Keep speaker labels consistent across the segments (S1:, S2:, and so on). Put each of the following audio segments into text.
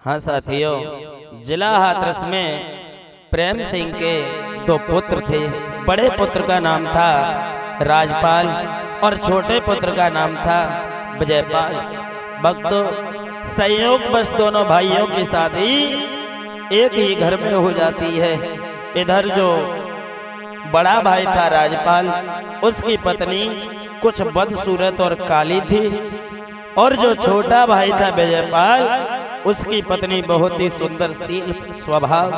S1: हाँ साथियों, जिला हाथरस में प्रेम सिंह के दो पुत्र थे। बड़े पुत्र का नाम था राजपाल और छोटे पुत्र का नाम था विजयपाल। भक्तों, संयोगवश दोनों भाइयों की शादी एक ही घर में हो जाती है। इधर जो बड़ा भाई था राजपाल, उसकी पत्नी कुछ बदसूरत और काली थी, और जो छोटा भाई था विजयपाल, उसकी पत्नी बहुत ही सुंदरशील स्वभाव,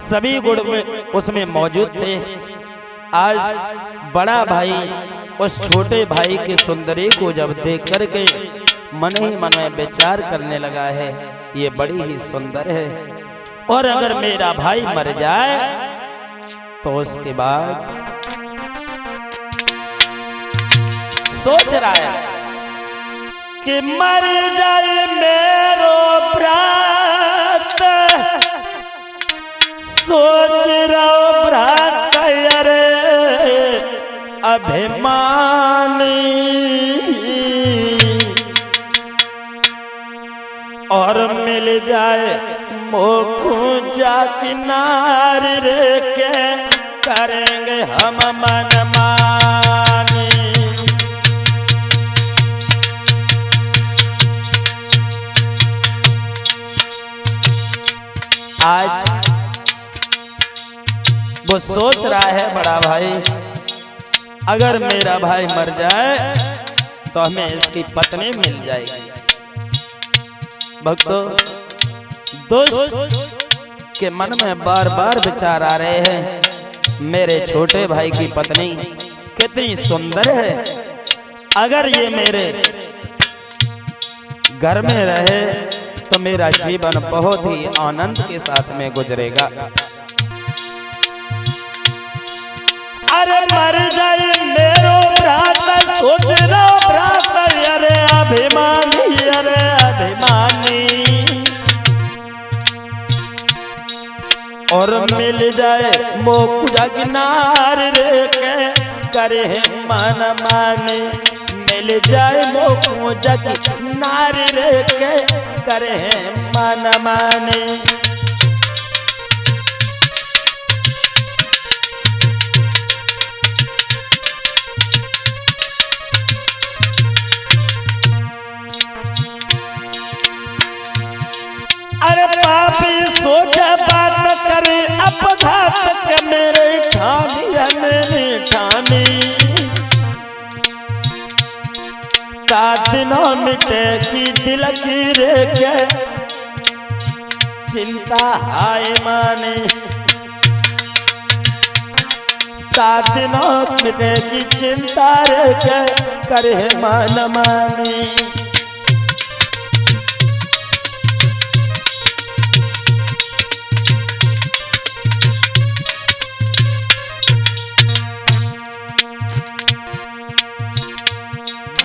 S1: सभी गुण में उसमें मौजूद थे। आज बड़ा भाई उस छोटे भाई की सुंदरी को जब देख करके मन ही मन में विचार करने लगा है, ये बड़ी ही सुंदर है, और अगर मेरा भाई मर जाए तो उसके बाद सोच रहा है कि मर जाए मेरो भ्रात, सोच रहा भ्रात अरे अभिमानी, और मिल जाए मोखू जा किनारे रे के करेंगे हम मनमानी। आज वो सोच रहा है बड़ा भाई, अगर मेरा भाई मर जाए तो हमें इसकी पत्नी मिल जाएगी। भक्तों, दोस्त के मन में बार बार विचार आ रहे हैं, मेरे छोटे भाई की पत्नी कितनी सुंदर है, अगर ये मेरे घर में रहे तो मेरा जीवन बहुत ही आनंद के साथ में गुजरेगा। अरे मर जाए मेरो भ्रात, सोच रो भ्रात अरे अभिमानी, अरे अभिमानी, और मिल जाए मोकुजा किनारे रे के करे मन माने, मिल जाए मोकुजा किनारे रे के करे मन माने। अरे पापी सोचा बात करे अपघात के मेरे ठानी है मेरी ठानी, सात दिनों मिटेगी दिल की रे के चिंता हाय माने, सात दिनों मिटेगी चिंता रे के करे मन माने।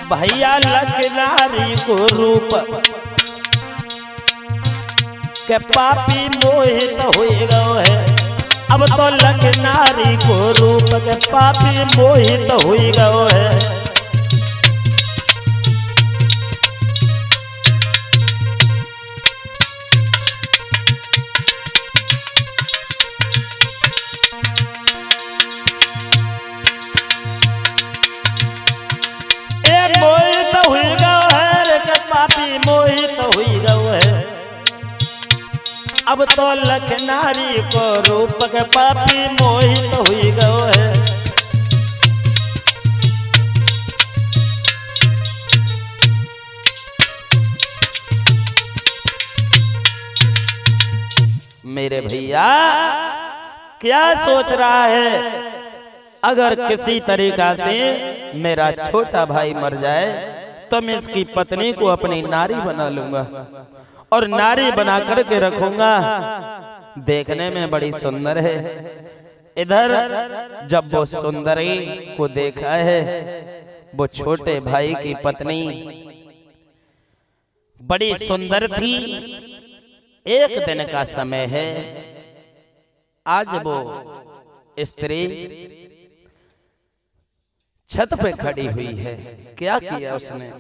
S1: भैया लखनारी को रूप के पापी मोहित हो गए है, अब तो लखनारी को रूप के पापी मोहित हो गए है। अब तो लखनारी को रूप के पापी मोहित हुई गए है। मेरे भैया क्या सोच रहा है, अगर किसी तरीका से मेरा छोटा भाई मर जाए तो मैं इसकी पत्नी को अपनी नारी बना लूंगा और नारी बना करके रखूंगा, देखने में बड़ी सुंदर है। इधर जब वो सुंदरी को देखा है, वो छोटे भाई की पत्नी बड़ी सुंदर थी। एक दिन का समय है, आज वो स्त्री छत पे खड़ी हुई है। क्या किया उसने?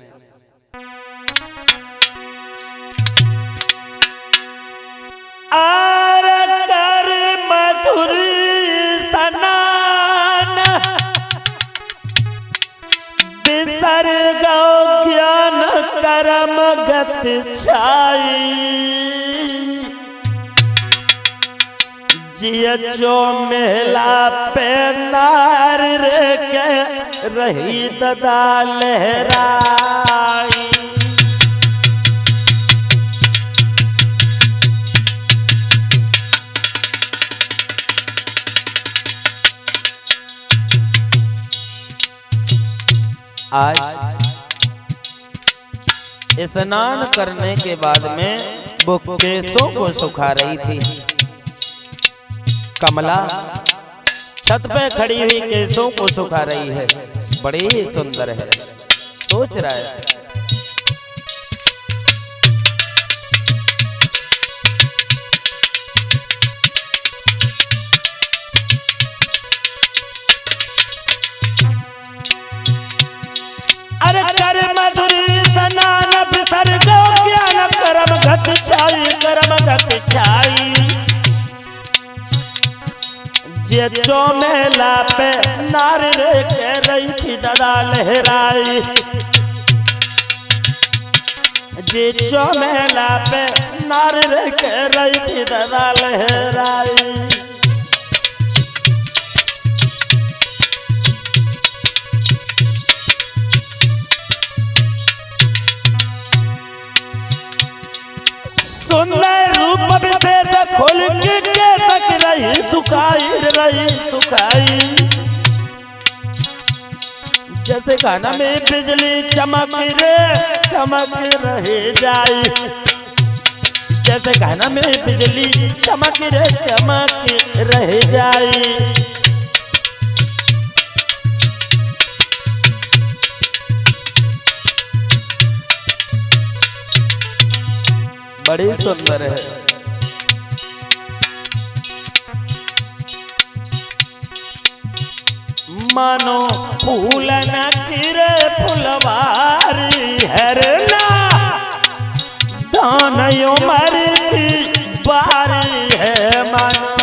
S1: गत छाई जियो मेला पे नार रे के रही ददा लहराई। आज स्नान करने के बाद में वो केसों को सुखा रही थी। कमला छत पे खड़ी हुई केसों को सुखा रही है, बड़ी ही सुंदर है। सोच रहा है अरे कर मधुरी स्नान विसर्ग ज्ञान कर्म घट छाई, कर्म घट छाई जो मेला पे नारी रे के रही थी ददा लहराई। जो मेला पे नारी रे के रही थी ददा लहराई। सुंदर रूप विशेष खोल के तक रही सुखाई, रही सुखाई जैसे खाना में बिजली चमक रे चमक रह जाए, जैसे खाना में बिजली चमक रे चमक रह जाए। बड़ी सुंदर है। मानो फूल न खिरे फुलवारी हरना दानियों मरी की बारी है। मानो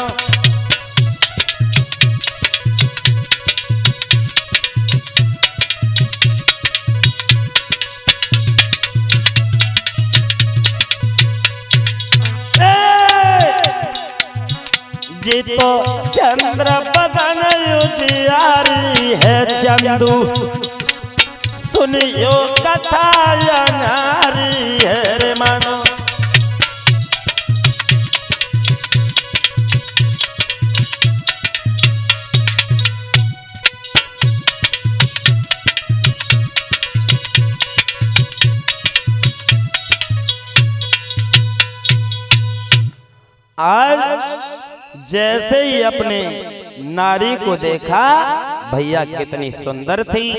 S1: जितो चंद्र बदन उजियारी है चंदू सुनियो कथा या नारी है रे। मानो आज जैसे ही अपने नारी को देखा, भैया कितनी सुंदर थी।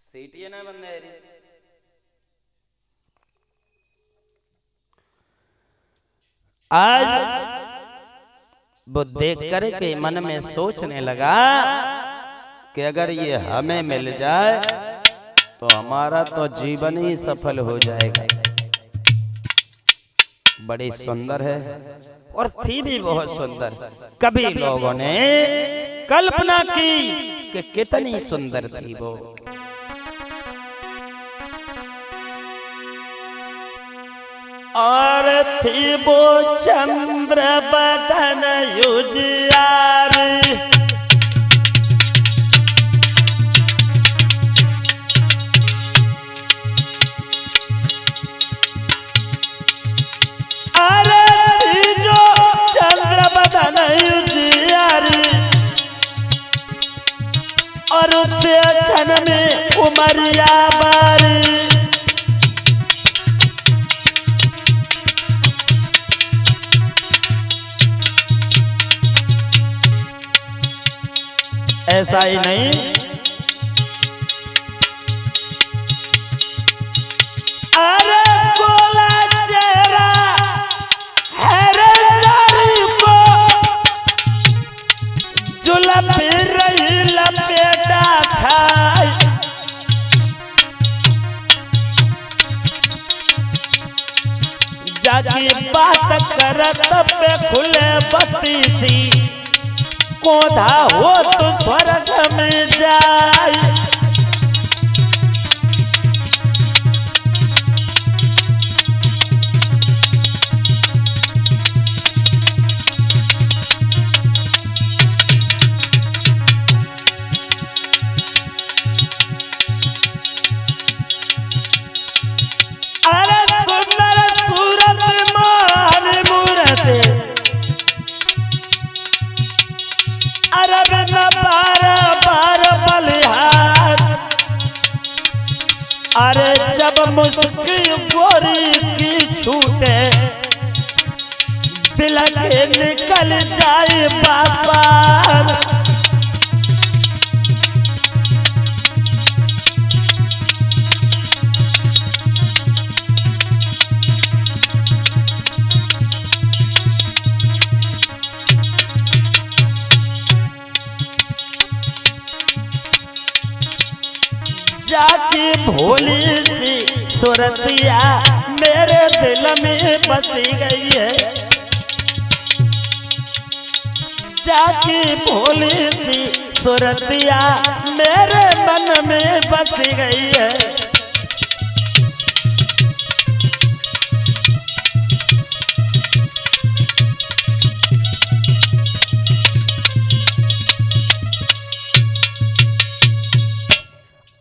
S1: सीटियां ना बंद है। आज वो देख कर के मन में सोचने लगा कि अगर ये हमें मिल जाए तो हमारा तो जीवन ही सफल हो जाएगा। बड़ी सुंदर है और थी भी बहुत सुंदर। कभी लोगों ने कल्पना की कि कितनी सुंदर थी वो। और थी वो चंद्र बदन उजियारी और देखन में उमरिया बारी। ऐसा ही नहीं, अरे गोला चेहरा है रे नारी को जुलम रही लपेटा खाई। जाके बात करत पे खुले बत्ती सी कोधा हो तो स्वर्ग में जाए। अरे जब मुस्की गोरी की छूटे दिल के निकल जाए बाबा। जाकी भोली सी सूरतिया मेरे दिल में बसी गई है। जाकी भोली सी सूरतिया मेरे मन में बसी गई है।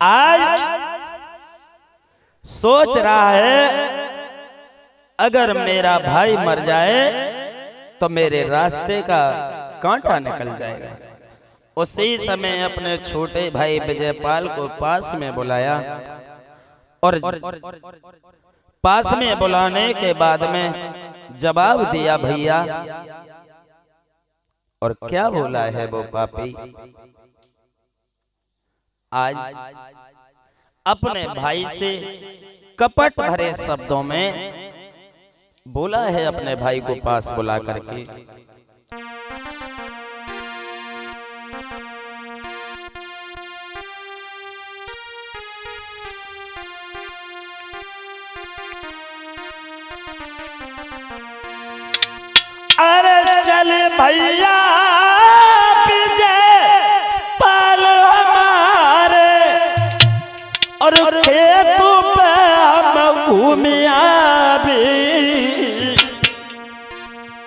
S1: आज सोच रहा है अगर मेरा भाई मर जाए तो मेरे रास्ते का कांटा निकल जाएगा। उसी समय अपने छोटे भाई विजयपाल को पास में बुलाया और पास में बुलाने के बाद में जवाब दिया भैया। और क्या बोला है वो पापी? आज अपने भाई से कपट भरे शब्दों में बोला है अपने भाई को पास बुला करके। अरे चल भैया और खेतों पे हम घूमिया भी।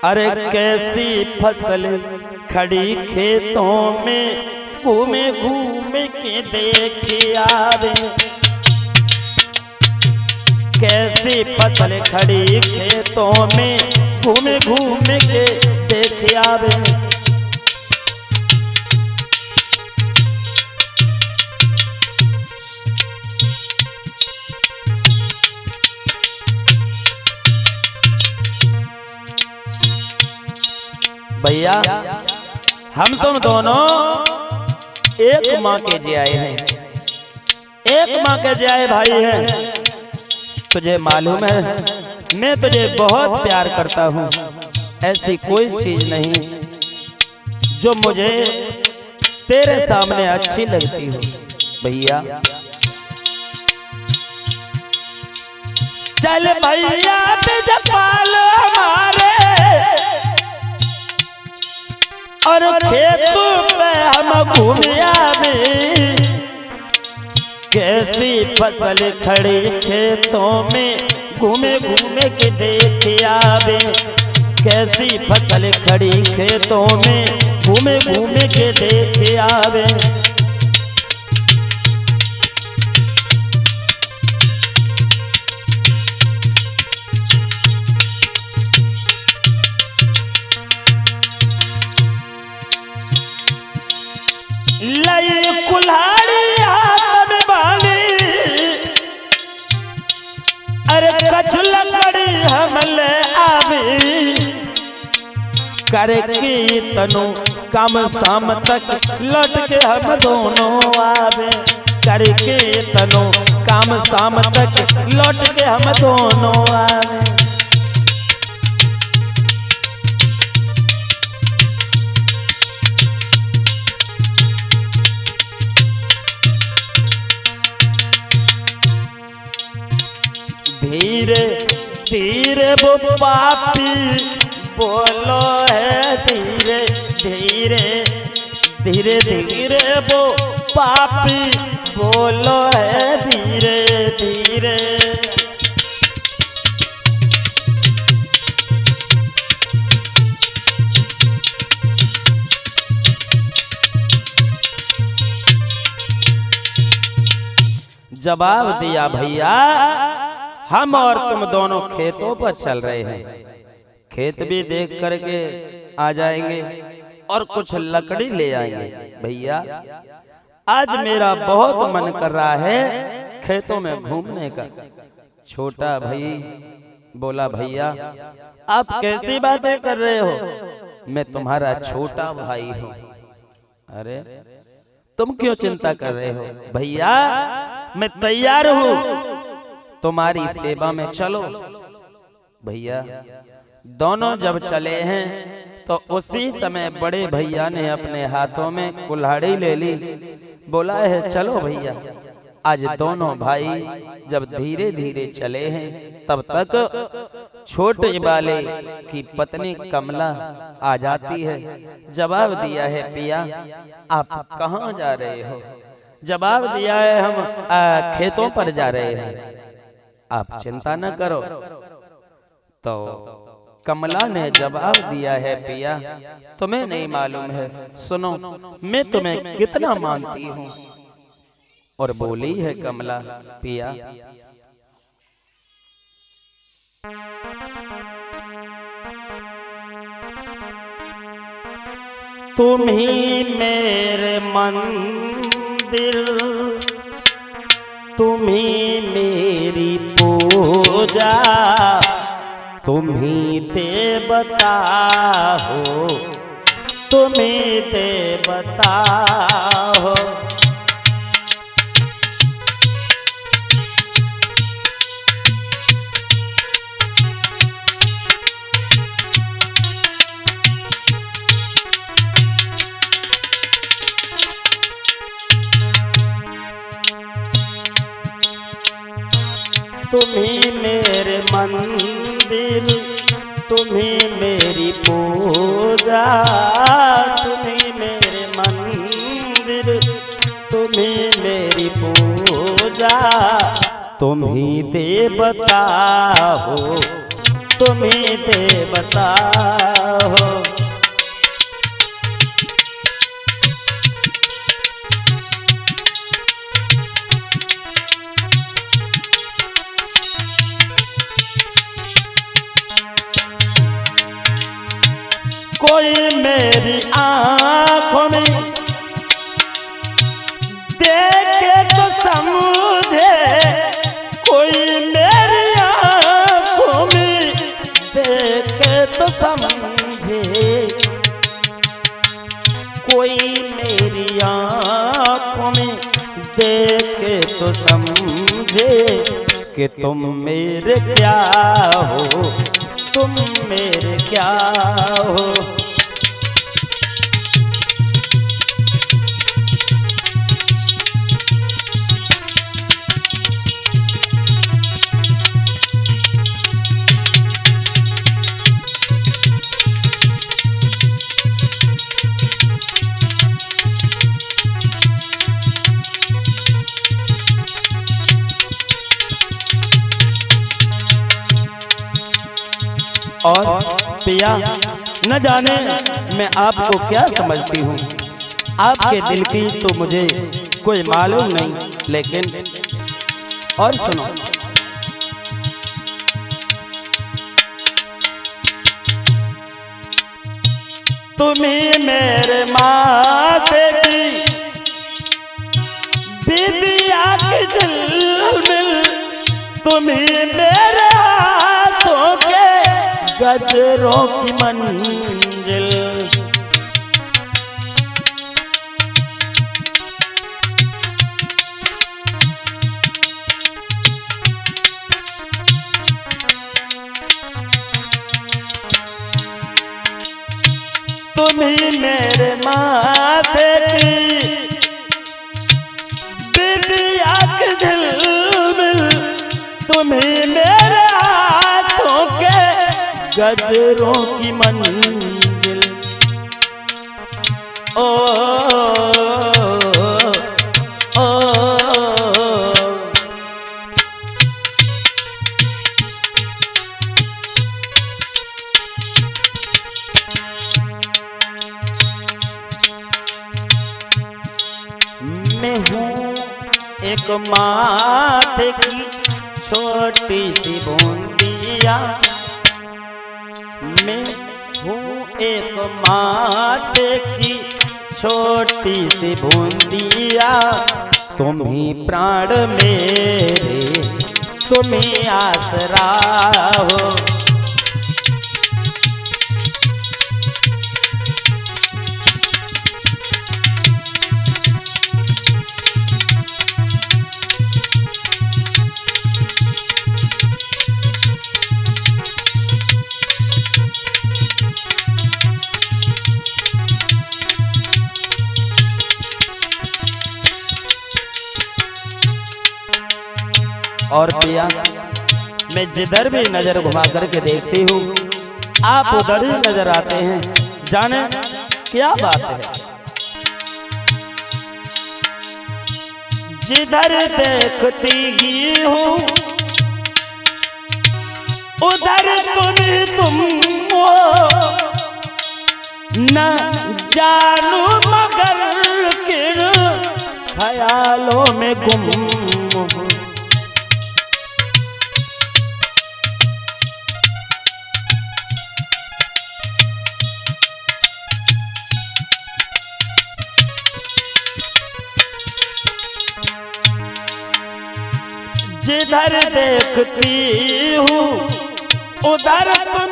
S1: अरे कैसी फसल खड़ी खेतों में घूमे घूमे के देखिया रे। कैसी फसल खड़ी खेतों में घूमे घूमे के देखिया रे। भैया हम तुम दोनों एक माँ के जियाए हैं, एक माँ के जियाए भाई हैं। तुझे मालूम है मैं तुझे बहुत प्यार करता हूँ। ऐसी कोई चीज नहीं जो मुझे तेरे सामने अच्छी लगती हो। भैया चल भैया विजयपाल हमारे और खेतों पे हम घूमिया भी। कैसी फसल खड़ी खेतों में घूमे घूमे के देखिया बे। कैसी फसल खड़ी खेतों में घूमे घूमे के देखिया बे। लई कुल्हाड़ी हाथ में बांधी, अरे कछ लकड़ी हम ले आवी। करके तनु कम शाम तक लौट के हम दोनों आवे। करके तनु कम शाम तक लौट के हम दोनों आवे। धीरे धीरे वो पापी बोलो है, धीरे धीरे धीरे धीरे वो पापी बोलो है धीरे धीरे। जवाब दिया, भैया हम और तुम दोनों खेतों पर चल रहे हैं, खेत भी देख करके आ जाएंगे और कुछ लकड़ी ले आएंगे। भैया आज मेरा बहुत मन कर रहा है खेतों में घूमने का। छोटा भाई बोला, भैया आप कैसी बातें कर रहे हो, मैं तुम्हारा छोटा भाई हूँ। अरे तुम क्यों चिंता कर रहे हो, भैया मैं तैयार हूँ तुम्हारी सेवा में, चलो। भैया दोनों जब चले हैं तो उसी समय बड़े भैया ने अपने हाथों में कुल्हाड़ी ले ली, बोला है चलो भैया। आज दोनों भाई जब धीरे धीरे चले हैं तब तक छोटे वाले की पत्नी कमला आ जाती है। जवाब दिया है, पिया आप कहाँ जा रहे हो? जवाब दिया है, हम खेतों पर जा रहे हैं, आप चिंता न करो। तो कमला ने जवाब दिया है, पिया तुम्हें नहीं मालूम है, सुनो मैं तुम्हें कितना मानती हूँ। और बोली है कमला, पिया तुम ही मेरे मंदिर, तुम ही मेरी पूजा, तुम ही देवता हो, तुम ही देवता हो। तुम्ही मेरे मंदिर, तुम्ही मेरी पूजा, तुम्ही मेरे मंदिर, तुम्ही मेरी पूजा, तुम्ही देवता हो, तुम्ही देवता हो। कोई मेरी आँखों में देखे तो समझे, कोई मेरी आँखों में देखे तो समझे, कोई मेरी आँखों में देखे तो समझे कि तुम मेरे क्या हो, तुम मेरे क्या हो। और पिया न जाने मैं आपको क्या समझती हूँ, आपके दिल की तो मुझे कोई मालूम नहीं, लेकिन और सुनो, तुम्ही मेरे माथे की बिंदिया की झिलमिल, तुम्ही मेरे हाथों के गजरों की मंजिल। तुम्ही मेरे माथे की बिंदिया की झिलमिल, तुम्ही मेरे हाथों के गजरों की मंजिल। ओ माथे की छोटी सी बूंदिया, मैं हूँ एक माथे की छोटी सी बूंदिया, तुम ही प्राण मेरे, तुम ही आसरा हो। और पिया, मैं जिधर भी नजर घुमा करके देखती हूँ आप उधर ही नजर आते हैं, जाने क्या बात है। जिधर देखती हूँ उधर तुम हो, न जानू मगर किन ख्यालों में गुम हो। जिधर देखती हूँ उधर तुम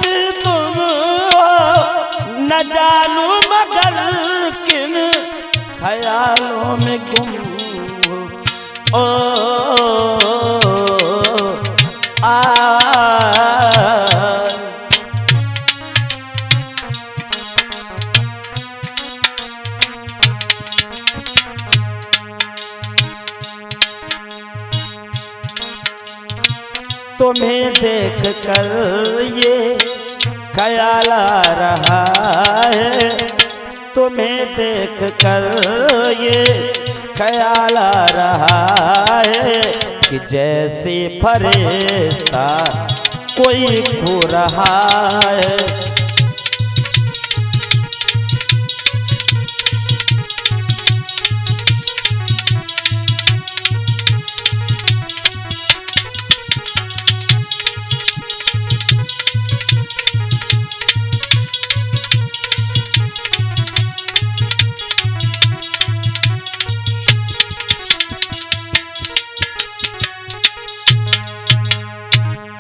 S1: न जानू मगर किन ख्यालों में गुम हो। तुम्हें देख कर ये ख्याल आ रहा है, तुम्हें देख कर ये ख्याल आ रहा है कि जैसे फरिश्ता कोई खो रहा है।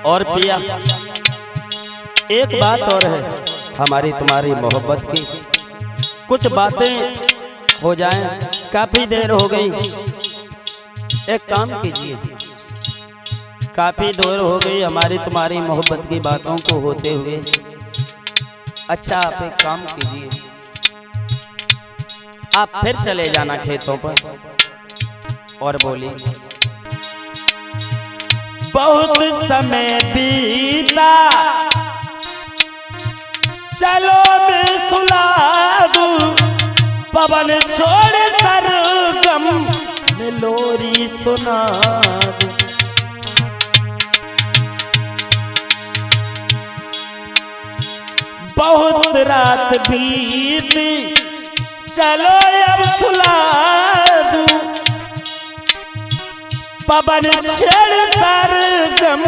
S1: और पिया, एक बात और है हमारी तुम्हारी मोहब्बत की, कुछ बातें हो जाएं, काफी देर हो गई, एक काम कीजिए, काफी देर हो गई हमारी तुम्हारी मोहब्बत की बातों को होते हुए। अच्छा आप एक काम कीजिए, आप फिर चले जाना खेतों पर और बोलिए, बहुत समय बीता चलो मैं सुला दूं, पवन छोड़ सरगम में लोरी सुना दूं। बहुत रात बीती चलो अब सुला दूं, पवन छेड़ सरगम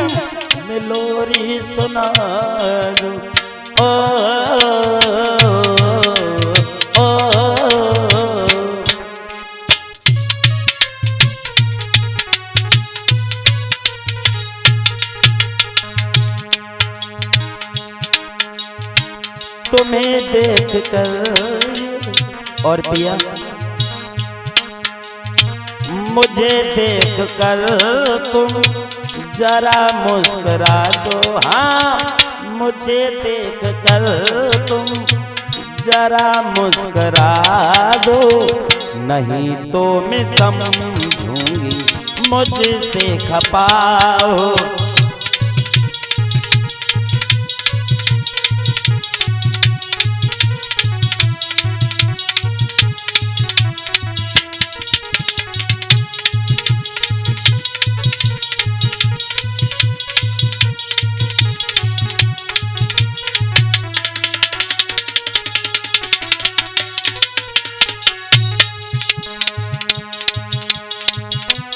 S1: में लोरी सुना दूं। ओ, ओ, तुम्हें देख कर और पिया, मुझे देख कर तुम जरा मुस्कुरा दो, हाँ मुझे देख कर तुम जरा मुस्कुरा दो, नहीं तो मैं समझूंगी मुझसे खपा हो।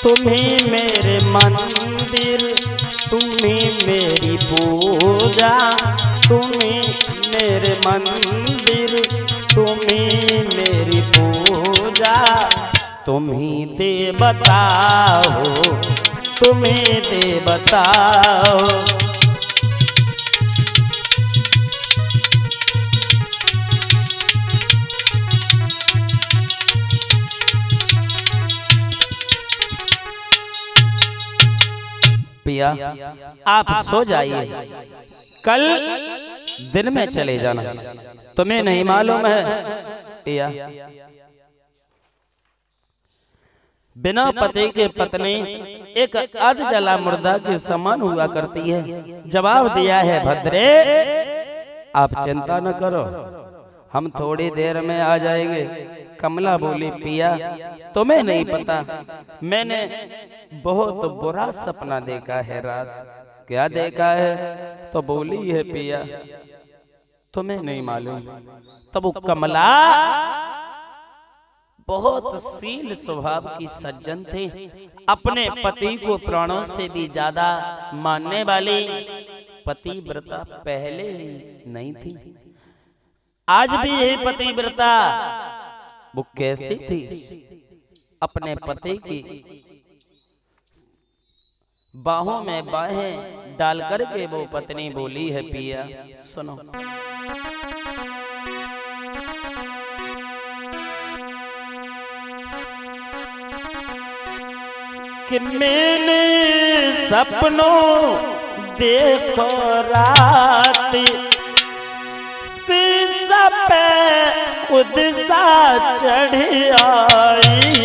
S1: तुम्ही मेरे मंदिर, तुम्ही मेरी पूजा, तुम्ही मेरे मंदिर, तुम्ही मेरी पूजा, तुम्ही देवता हो, तुम्ही देवता हो। पिया आप सो जाइए, कल दिन में चले जाना, तुम्हें नहीं मालूम है पिया, बिना पति के पत्नी एक अध जला मुर्दा के समान हुआ करती है। जवाब दिया है भद्रे, आप चिंता न करो, हम थोड़ी देर में आ जाएंगे। कमला बोली पिया तुम्हें नहीं पता, मैंने बहुत बुरा सपना देखा है रात। क्या देखा है? तो बोली है पिया तुम्हें नहीं मालूम। तब वो कमला बहुत शील स्वभाव की सज्जन थे, अपने पति को प्राणों से भी ज्यादा मानने वाली पतिव्रता पहले ही नहीं थी, आज भी यही पतिव्रता। वो कैसी थी? अपने पति की बाहों में बाहें डाल करके वो पत्नी बोली है पिया सुनो। कि मैंने सपनों देखो रात, शीशा पे खुद सा चढ़ आई,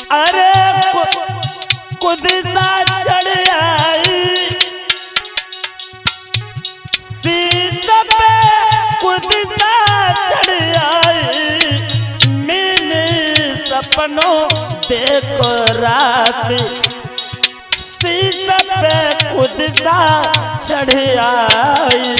S1: अरे खुद सा चढ़ आई, शीशे पे खुद सा चढ़ आई, मैंने सपनों देखो रात, शीशे पे खुद सा चढ़ आई।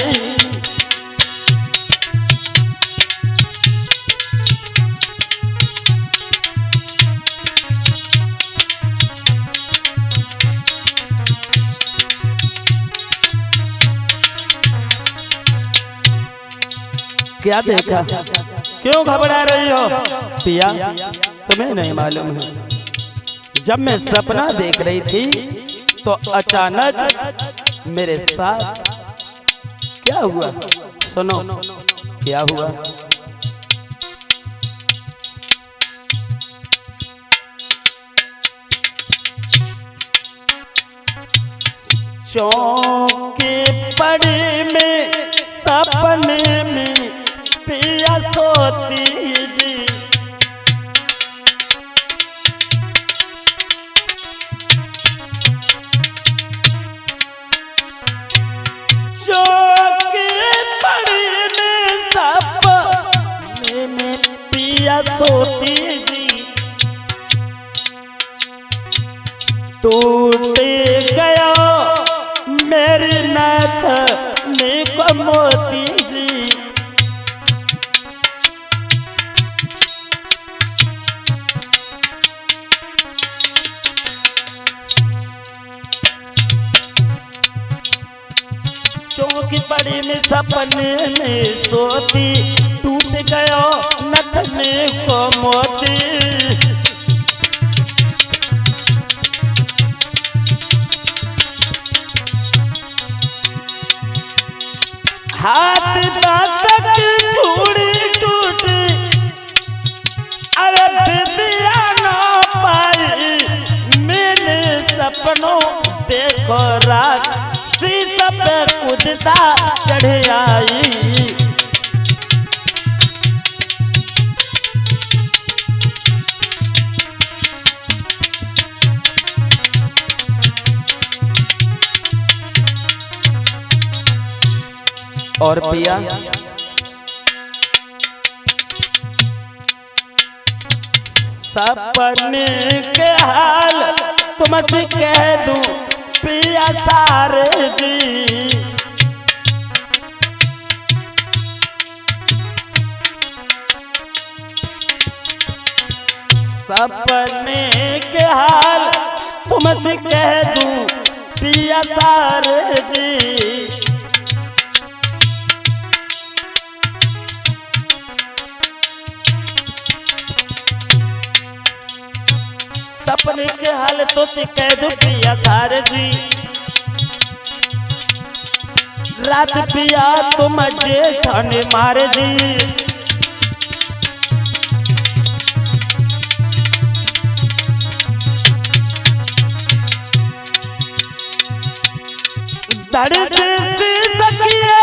S1: क्या देखा? क्यों घबरा रही हो पिया? तुम्हें नहीं मालूम है, जब मैं सपना देख रही थी तो अचानक मेरे साथ क्या हुआ? सुनो क्या हुआ। चौके पड़े में सपने में पिया सोती जी, चौके पड़े में सपने में पिया सोती जी, टूट गया मेरी नाथ में को मोती जी, चौकी पड़ी में सपने में सोती, टूट गयो नथ में को मोती, हाथ तक छुड़ी टूटी, अरे विद्या न पाई, मैंने सपनों देखो रात, शीशे पे कूदता चढ़ आई। और पिया सपने के हाल तुमसे कह दूं पिया सारे जी। सपने के हाल तुमसे कह दूं पिया सारे जी। सपने के हाल तो कह दूं पिया सारे जी। रात पिया तुम जेठन मारे जी। धड़ से सकिए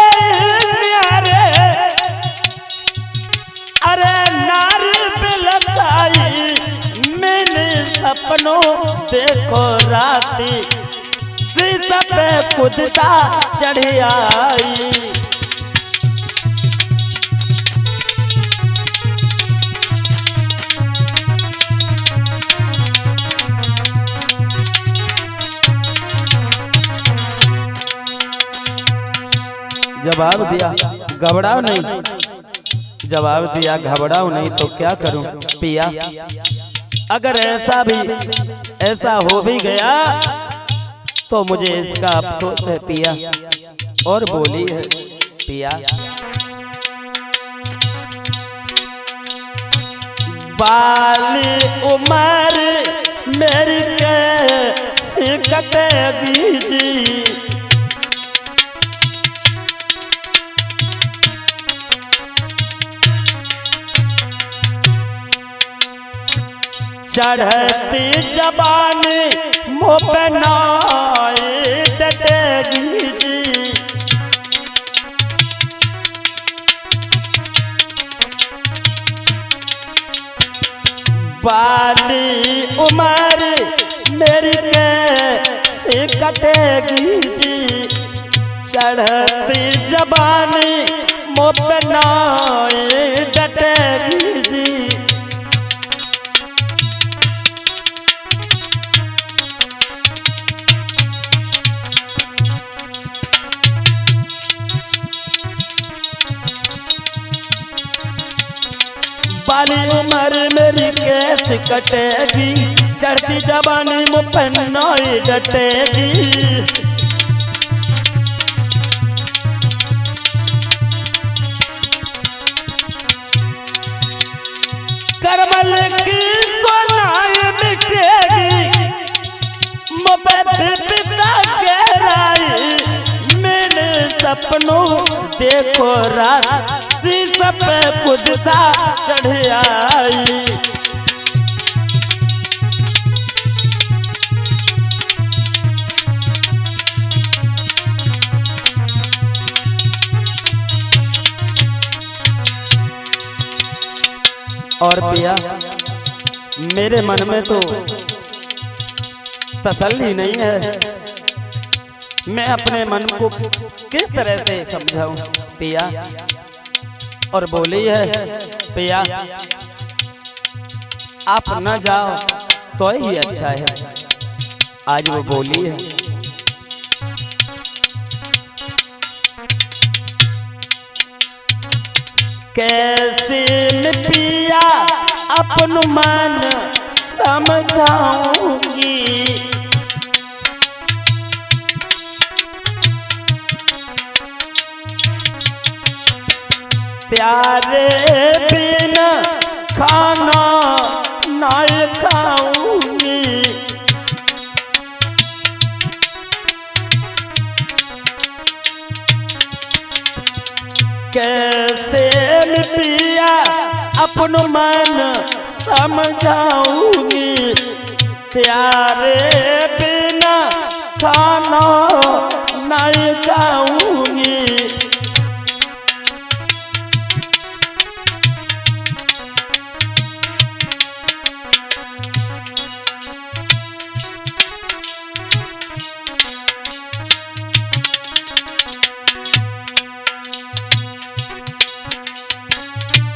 S1: न्यारे अरे नारी बिलकाई मैंने सपनों देखो राती सीता पे खुदता चढ़ी आई। जवाब दिया घबराओ नहीं, जवाब दिया घबराओ नहीं तो क्या करूं पिया। अगर ऐसा हो भी गया तो मुझे इसका अफसोस है पिया। और बोली है पिया बाली उम्र मेरी कैसे कटेगी जी। चढ़ती जबान मुँह पे नाई डटेगी जी। बाली उम्र मेरी कैसे कटेगी जी। चढ़ती जबान मुँह पे नाई डटेगी जी। बाली उम्र मेरी कैसे कटेगी। चढ़ती जवानी मुँह पे नाई डटेगी। करमल की सोनाई बिकेगी मुँह पे पिता गहराई। मेरे सपनों देखो रात सीता पे खुदता चढ़ आई। और पिया मेरे मन में तो तसल्ली नहीं है। मैं अपने मन को किस तरह से समझाऊं पिया। और बोली है पिया आप न जाओ तो ही अच्छा है। आज वो बोली है कैसे पिया अपन मन समझाऊंगी। प्यारे बिना खाना नहीं खाऊंगी। कैसे पिया अपन मन समझाऊंगी। प्यारे बिना खाना नहीं खाऊंगी।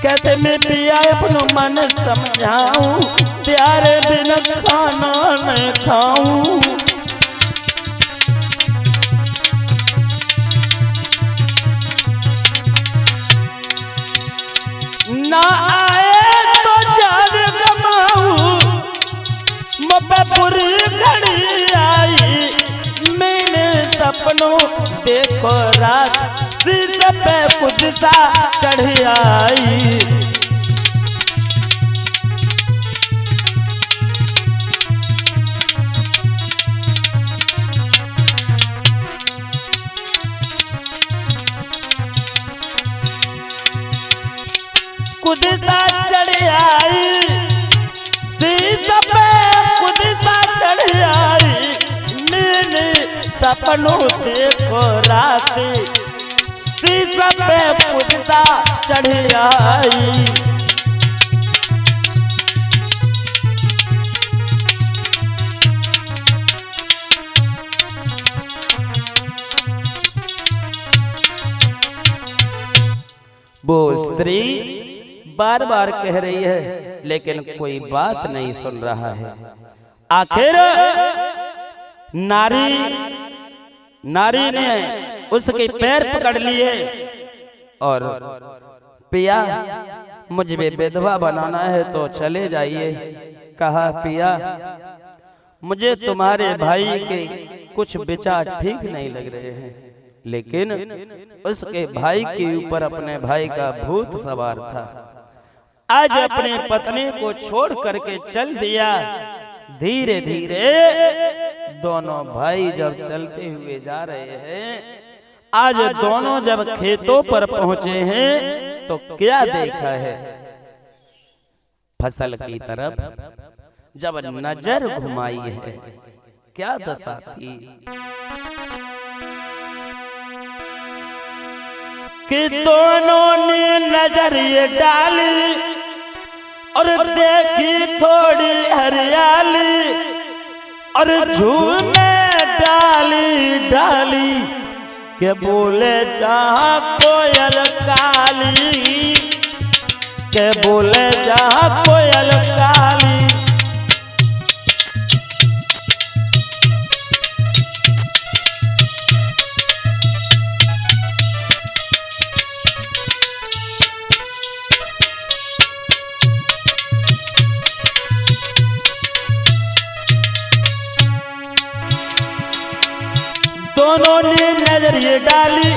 S1: कैसे मैं पिया पिया अपनो मन समझाऊं, प्यारे बिन खाना न खाऊं। ना आए तो जान गमाऊं, मुझे बुरी घड़ी आई। मैंने सपनों देखो रात, शीशे पे कुछ सा चढ़ आई। कुछ सा चढ़ आई, शीशे पे कुछ सा चढ़ आई। मैंने सपनों देखो रात, शीशे पे कुछ सा चढ़ आई। वो स्त्री बार बार कह रही है लेकिन कोई बात नहीं सुन रहा है। आखिर नारी ने उसके पैर पकड़ लिए और पिया मुझे विधवा बनाना है तो चले जाइए। कहा पिया मुझे तुम्हारे भाई के कुछ विचार ठीक नहीं लग रहे हैं, लेकिन उसके भाई के ऊपर अपने भाई का भूत सवार था। आज अपनी पत्नी को छोड़ करके चल दिया। धीरे धीरे दोनों भाई जब चलते हुए जा रहे हैं, आज दोनों जब खेतों पर पहुंचे हैं तो क्या देखा है, फसल की तरफ जब नजर घुमाई है क्या दशा थी कि दोनों ने नजर ये डाली और देखी थोड़ी हरियाली और झूमे डाली डाली के बोले जहाँ कोयल काली, के बोले जहाँ कोयल काली। दोनों ने नजर ये डाली,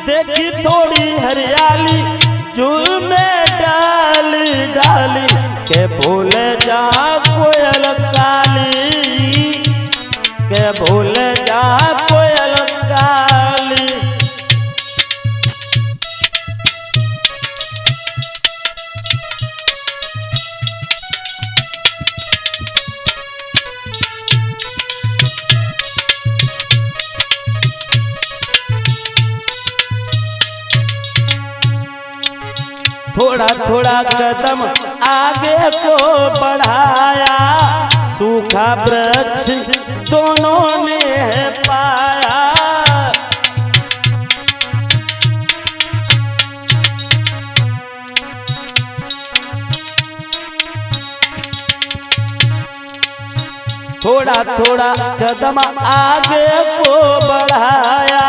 S1: देखी थोड़ी हरियाली, झूमे डाली डाली के बोले जहाँ कोयल काली, के बोले जहाँ कोयल काली। थोड़ा थोड़ा कदम आगे को बढ़ाया, सूखा वृक्ष दोनों ने पाया। थोड़ा थोड़ा कदम आगे को बढ़ाया,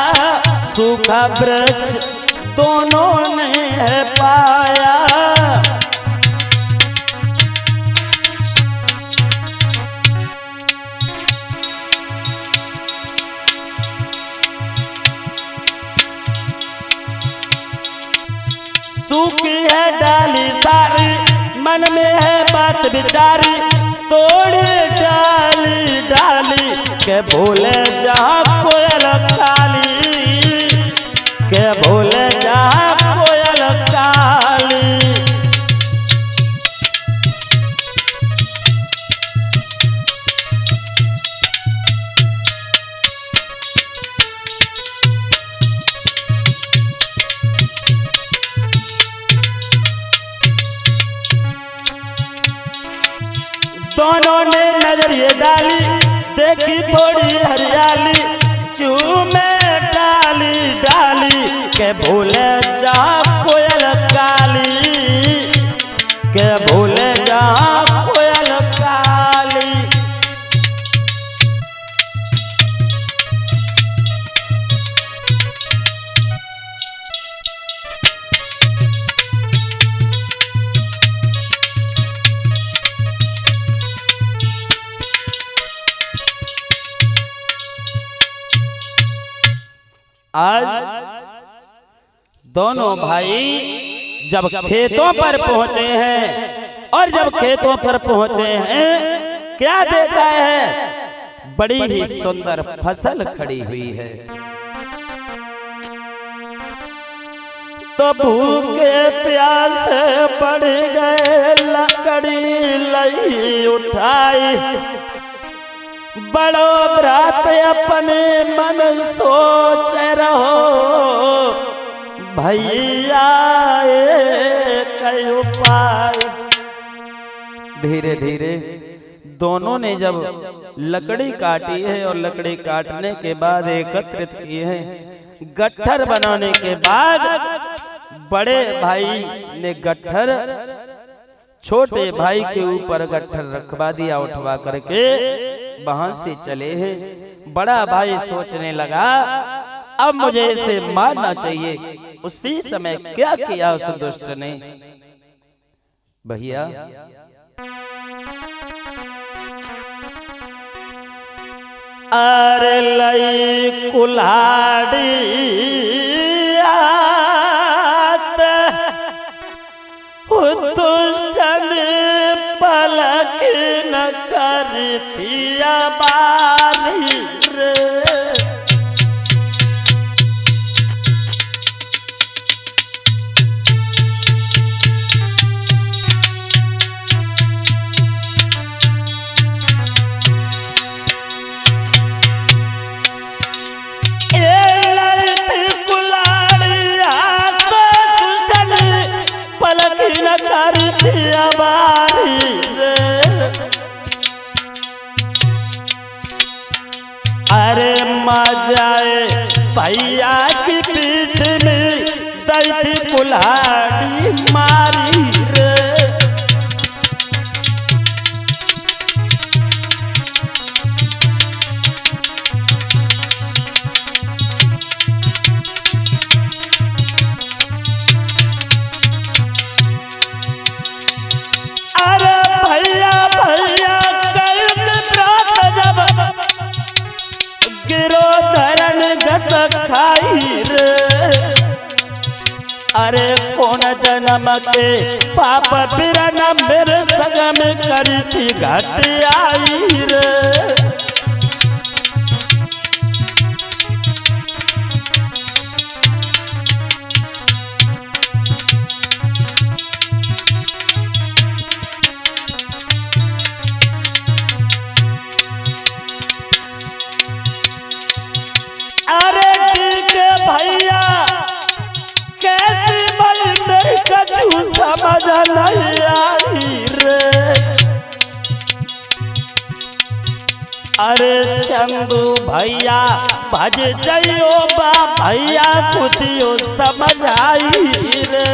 S1: सूखा वृक्ष दोनों ने पाया। सूखी है डाली सारी, मन में है बात बिचारी, तोड़ी डाली डाली के बोले जहाँ कोयल काली, के बोले जहाँ कोयल काली। दोनों ने नजर ये डाली, देखी थोड़ी हरियाली, चूमे डाली डाली के बोले जहाँ कोयल काली, के आज दोनों भाई जब खेतों पर पहुंचे हैं और जब खेतों पर पहुंचे हैं क्या देखा है, बड़ी ही सुंदर फसल खड़ी हुई है। तो भूखे प्यास पड़ गए, लकड़ी लई उठाई, बड़ो भ्रात अपने मन सोच रहो, भैया कई उपाय। धीरे धीरे दोनों ने जब लकड़ी काटी है और लकड़ी काटने के बाद एकत्रित किए हैं, गट्ठर बनाने के बाद बड़े भाई ने गट्ठर छोटे भाई के ऊपर गट्ठर रखवा दिया उठवा करके, वहां से चले हैं। बड़ा भाई सोचने लगा अब मुझे इसे मारना चाहिए। उसी समय क्या किया उस दुष्ट ने, भैया अरे लई कुल्हाड़ी दुष्टन पलक न करतिया बारी रे। अरे मजाए भैया की पीठ में दैती कुल्हाड़ी मारी रे। अरे भैया भैया गिरो धरन घस खाई रे। अरे कौन जन्म के पाप बिरन मेरे सगम करती घट आई रे। भैया कैसी बंदर कछु समझ नहीं आई रे। अरे चंदू भैया भज जइयो बा भैया कुतियो समझ आई रे।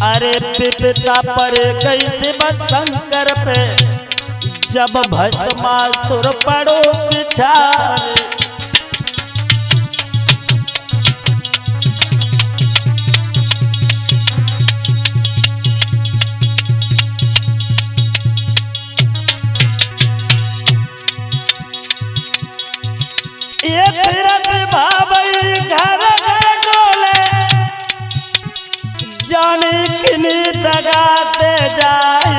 S1: अरे पिता पर कैसे शंकर पे जब भस्मासुर पड़ो पिछारे। ये फिरत भावई घर डोले, जाने किनी दगाते जाए।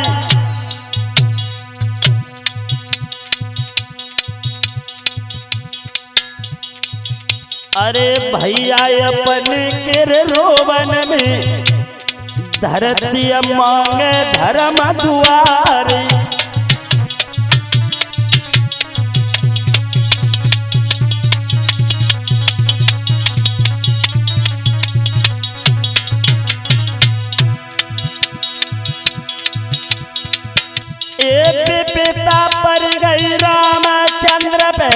S1: अरे भैया अपने किर रोवन में धरती मांगे धर्म दुआरे। पिता पर गई रामचंद्र पे,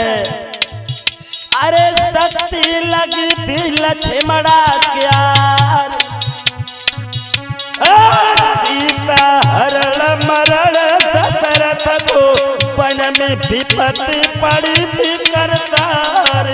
S1: अरे शक्ति लगी थी लक्ष्मणा क्या सीता हरण मरण दशरथ को वन में विपत्ति पड़ी थी करतार।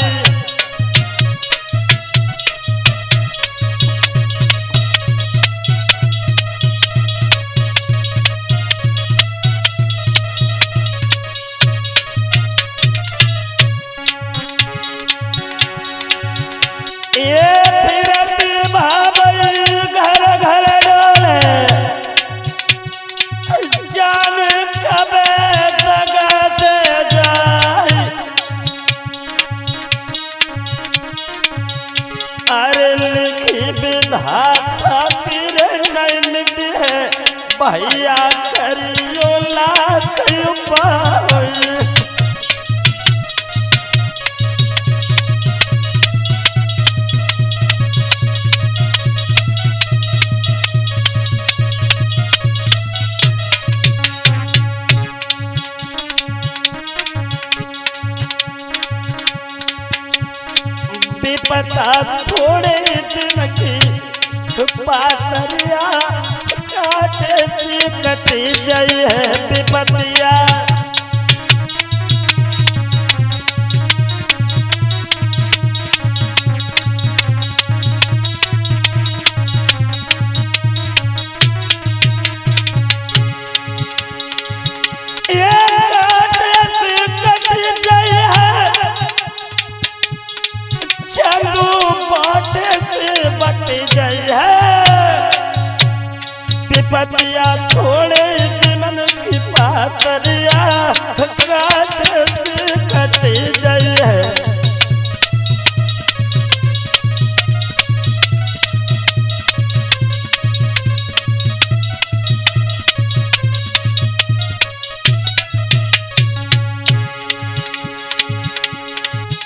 S1: भैया करियो लाख उपाय। विपता थोड़े दिन की पातरिया काटे से कटी जाई है विपतिया। ये काटे से कटी जाई है चंदू बाटे से बटी जाई है विपतिया थोड़े दिनन की पातरिया काटे से कटी जाई है।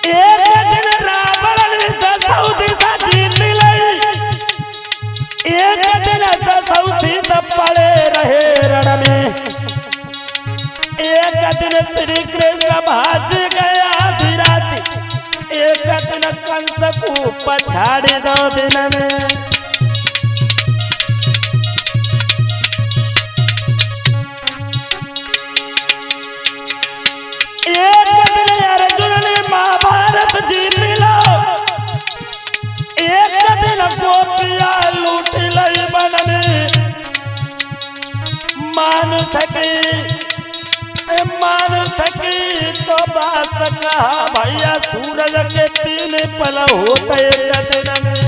S1: एक दिन रावण ने दसौदिशा जीत लई। एक दिन दसौदिशा पड़े रहे रण में। एक दिन श्री कृष्ण भाज गया आधी रात। एक दिन कंस को पछाड़ी 2 दिन में। एक दिन अर्जुन ने महाभारत जीत लो। एक दिन गोपिया लूट लई वन में। मान सकी तो बात कहा भैया सूरज के 3 पल होते एक दिन में।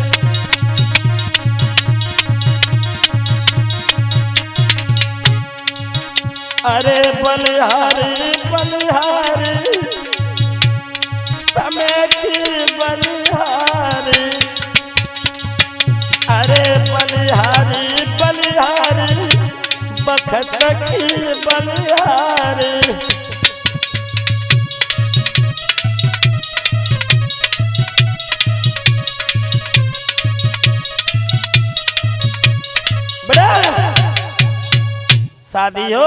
S1: अरे बलिहारी बलिहारी समय की बलिहारी। अरे बलिहारी बलिहारी बखत की बलिहारी। शादियों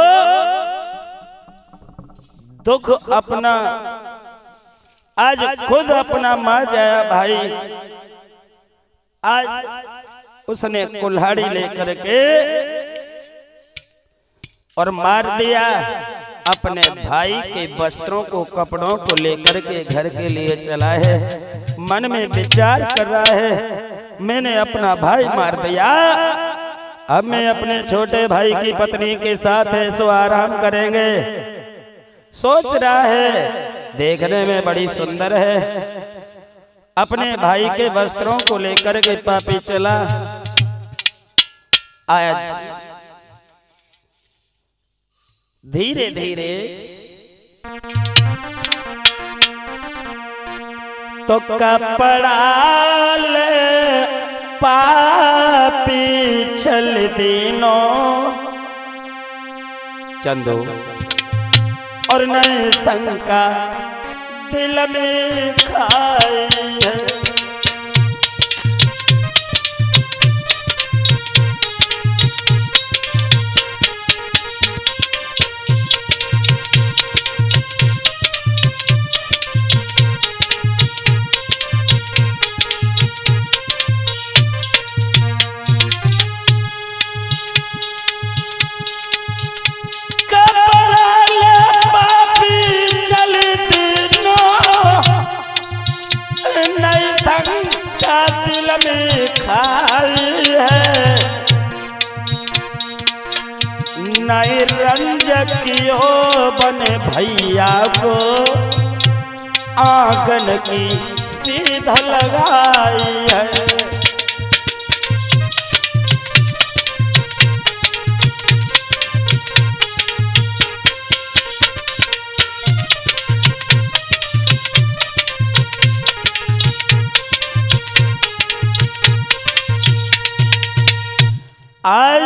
S1: दुख अपना आज खुद अपना माँ जाया भाई। आज उसने कुल्हाड़ी लेकर के और मार दिया। अपने भाई के वस्त्रों को कपड़ों को लेकर के घर के लिए चला है। मन में विचार कर रहा है मैंने अपना भाई मार दिया। अब मैं अपने छोटे भाई की पत्नी के साथ ऐसो आराम करेंगे। सोच रहा है देखने में बड़ी सुंदर है। अपने भाई के वस्त्रों को लेकर के पापी चला आया। धीरे धीरे तो कपड़ा ले पापी छल दिनों चंदो और नए शंका दिल में खाई है। कियो बने भैया को आंगन की सीधा लगाई है। आज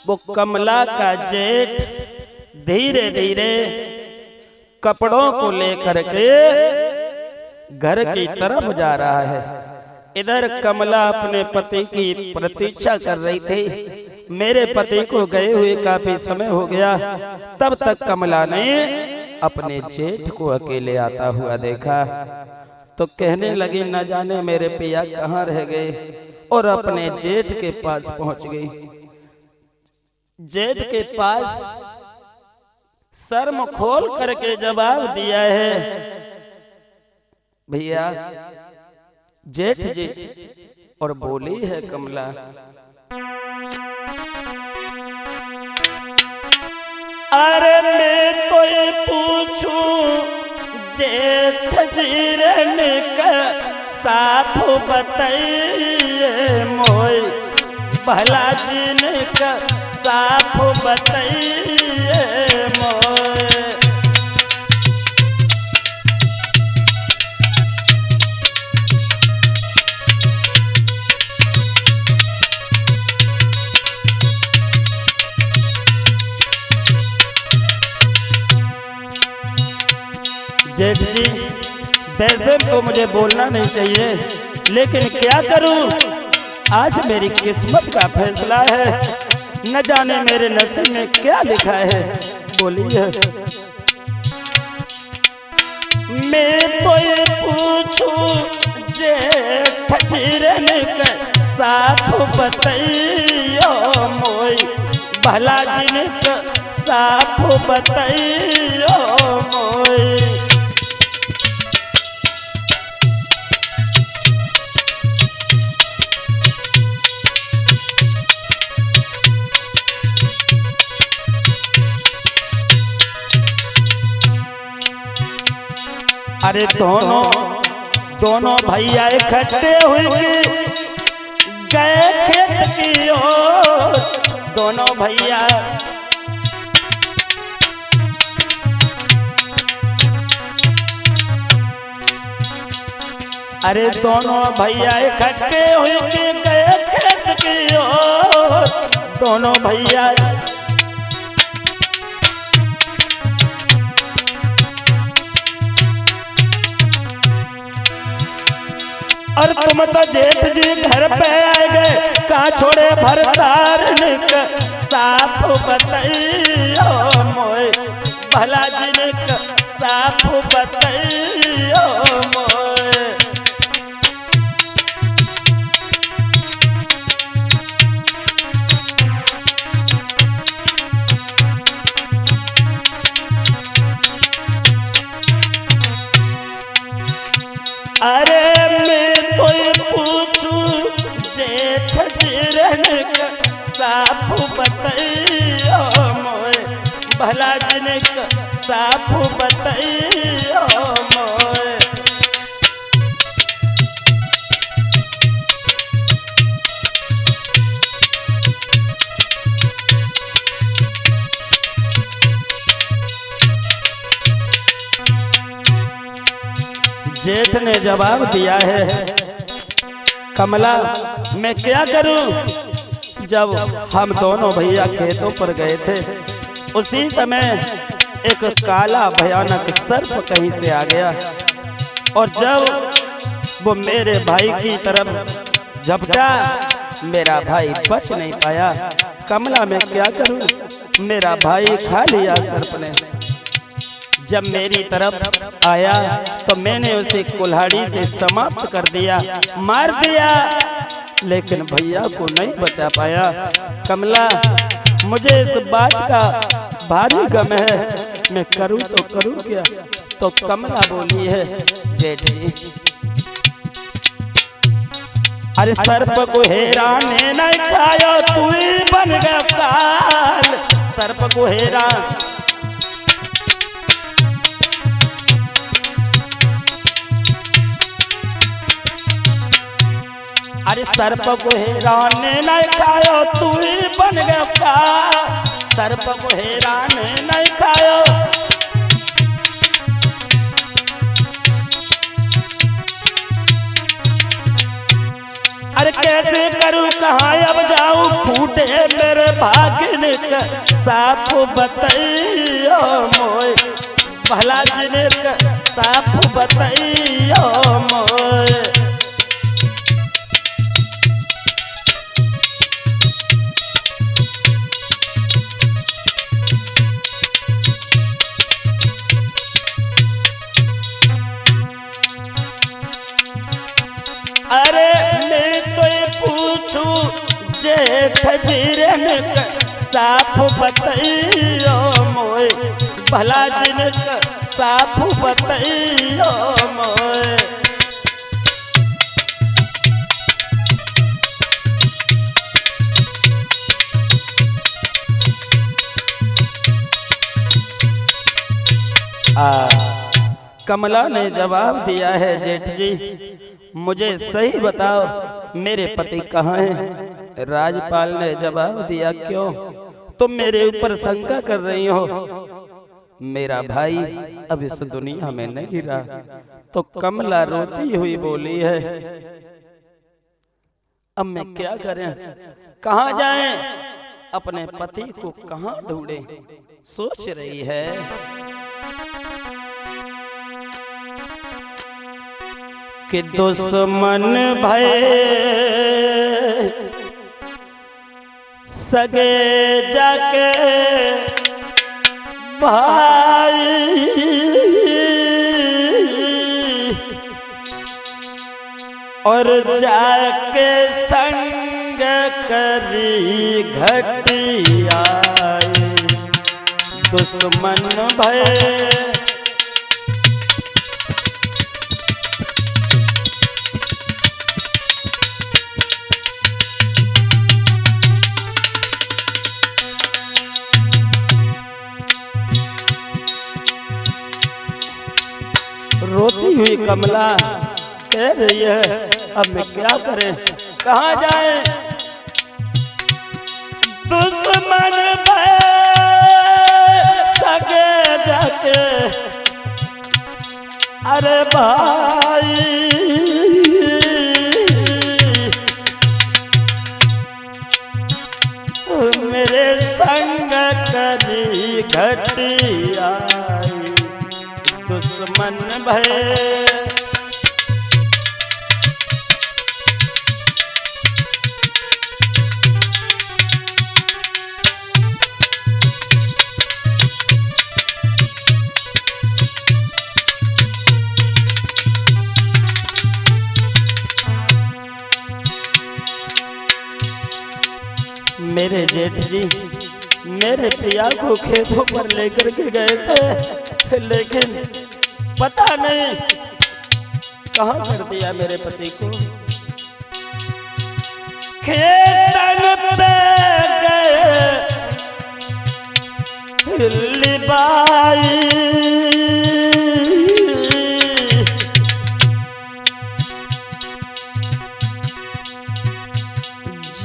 S1: वो कमला का जेठ धीरे धीरे कपड़ों को लेकर के घर की तरफ जा रहा है। इधर कमला अपने पति की प्रतीक्षा कर रही थी। मेरे पति को गए हुए काफी समय हो गया। तब तक कमला ने अपने जेठ को अकेले आता हुआ देखा तो कहने लगी, न जाने मेरे पिया कहाँ रह गए, और अपने जेठ के पास पहुंच गई। जेठ के पास शर्म खोल करके जवाब दिया है, भैया जेठ जी। और बोली है कमला, अरे मैं तो ये पूछूं जेठ जी रहने का साफ बताइए मोय, भला जी का साफ बताइए मोय। जेठ जी, वैसे तो मुझे बोलना नहीं चाहिए, लेकिन क्या करूं, आज मेरी किस्मत का फैसला है। न जाने मेरे नसीब में क्या लिखा है। बोलिए। मैं तो ये पूछूं जेठ जी रहने का साफ बताइयो मोय, भला जी का साफ बताइयो मोय। अरे दोनों भैया इकट्ठे हुए गए खेत की ओर। दोनों भैया अरे दोनों भैया इकट्ठे हुए गए खेत की ओर। दोनों भैया और तुम तो जेठ जी घर पे आए गए, कहाँ छोड़े भरतार साफ बताइयो मोय, भला जी साफ बताइयो मोय। अरे साफ बताइयो मोय, भला जी साफ बताइयो मोय। जेठ ने जवाब दिया है, कमला मैं क्या करूं। जब हम दोनों भैया खेतों पर गए थे, उसी समय एक काला भयानक सर्प कहीं से आ गया, और जब वो मेरे भाई की तरफ झपटा, मेरा भाई बच नहीं पाया। कमला मैं क्या करूं, मेरा भाई खा लिया सर्प ने। जब मेरी तरफ आया तो मैंने उसे कुल्हाड़ी से समाप्त कर दिया, मार दिया, लेकिन भैया को नहीं बचा पाया। कमला मुझे इस बात का भारी गम है, मैं करूं तो करूं क्या। तो कमला बोली है, जेठ जी अरे सर्प को हेराने नहीं खायो, तू ही बन गया काल। सर्प को हेरा। अरे सर्प को हेराने नहीं खायो तू ही बन गया का, सर्प को हेराने नहीं खायो। अरे कैसे करूं कहाँ अब जाऊं, फूटे मेरे भाग्य का साफ बताइयो मोय, भला जिने का साफ बताइयो मोय। अरे मैं तो पूछूं जेठ जीरन का साफ बताइयो मोय, भला जिन का साफ बताइयो मोय। कमला ने जवाब दिया है, जेठ जी मुझे सही बताओ मेरे पति कहाँ हैं। राजपाल ने जवाब दिया, क्यों तुम मेरे ऊपर शंका कर रही हो, मेरा भाई अब इस दुनिया में नहीं रहा। तो कमला रोती हुई बोली है, अब मैं क्या करें, कहाँ जाएं, अपने पति को कहाँ ढूंढें, सोच रही है। कि दुश्मन भय सगे जाके भाई, और जाके संग करी घटिया, दुश्मन भय रोती हुई कमला कह रही है, अब मैं क्या करें, कहाँ जाए। दुश्मन भय सगे जाके, अरे भाई मेरे संग करी घटिया, दुश्मन भय मेरे जेठ जी मेरे पिया को खेतों पर लेकर के गए थे, लेकिन पता नहीं कहाँ कर दिया मेरे पति को। खेतन पे गए लिबाई,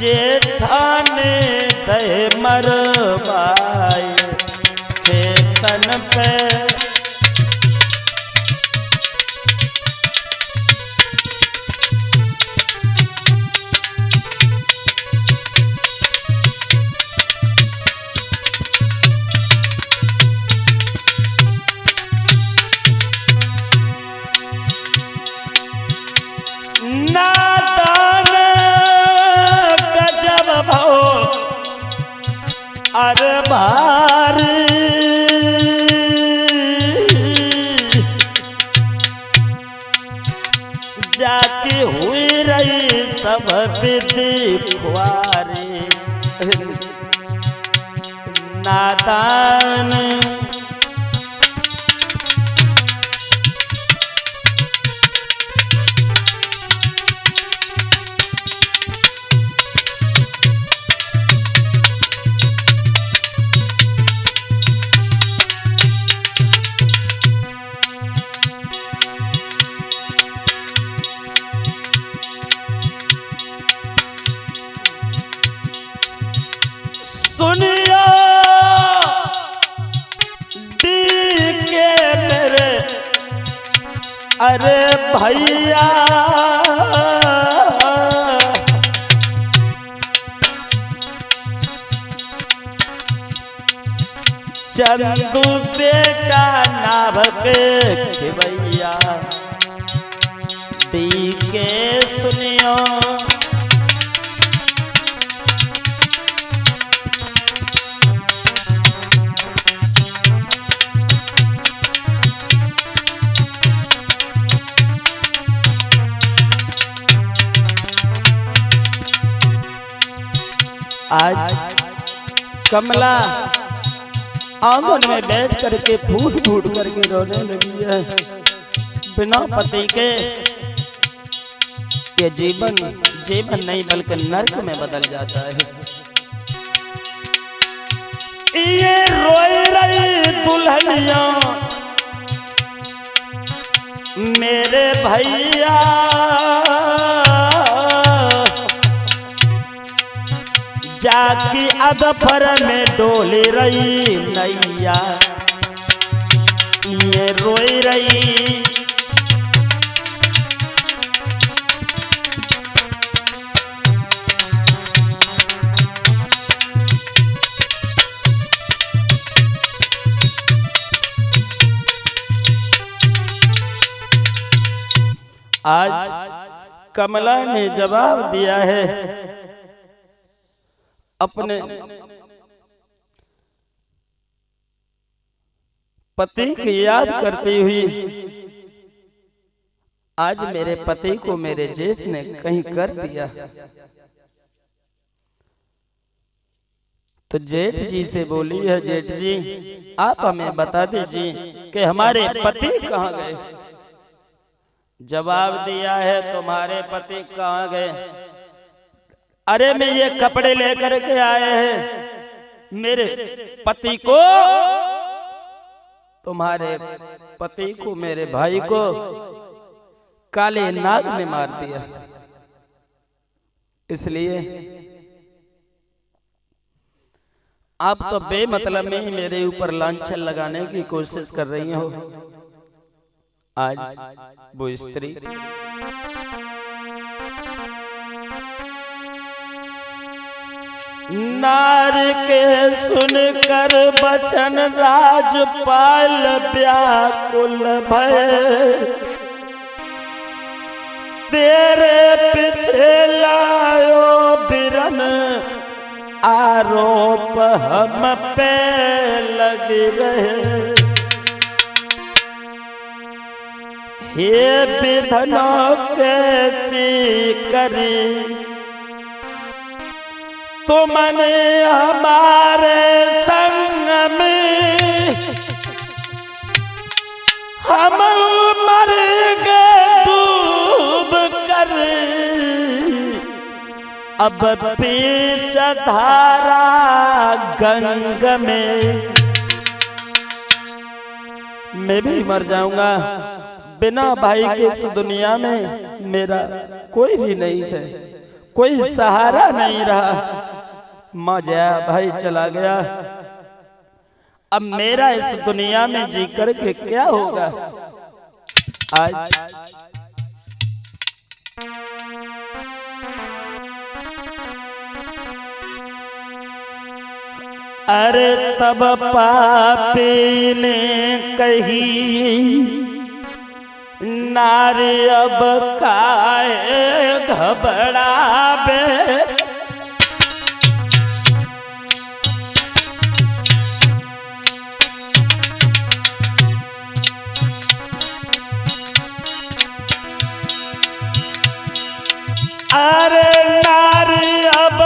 S1: जेठाने गए मरवाए खेतन पे, नादान गजब भो अरे भारी, जाके हुई रही सब विधि खुआरी, नादान अरे भैया चंदू बेटा नाभक खिवैया दी के सुनियो आज कमला आंगन में बैठ करके फूट फूट करके रोने लगी है। बिना पति के ये जीवन नहीं बल्कि नरक में बदल जाता है। ये रोई रही दुल्हनिया मेरे भैया जाकी अदफर में डोली रही नैया ये रोई रही। आज कमला ने जवाब दिया है अपने पति की याद करती हुई। आज मेरे पति को मेरे जेठ ने कहीं कर दिया तो जेठ जी से बोली है, जेठ जी आप हमें बता दीजिए कि हमारे पति कहाँ गए। जवाब दिया है तुम्हारे पति कहाँ गए, अरे मैं ये कपड़े लेकर के आए हैं मेरे पति को, तुम्हारे पति को मेरे भाई को काले नाग ने मार दिया, इसलिए आप तो बेमतलब में ही मेरे ऊपर लांछन लगाने की कोशिश कर रही हो। आज वो स्त्री नार के सुनकर बचन राजपाल व्याकुल भय, तेरे पीछे लायो बिरन आरोप हम पे लग रहे। हे विधनों कैसी करी तुमने हमारे संग में, हम मर गए डूब कर, अब बीच धारा गंग में मैं भी मर जाऊंगा। बिना भाई के इस दुनिया में मेरा कोई भी नहीं है, कोई सहारा नहीं रहा। माँ जया भाई चला गया, अब मेरा इस दुनिया में जी करके क्या होगा। आज अरे तब पापी ने कही नारी अब काहे घबरावे, अरे नारी अब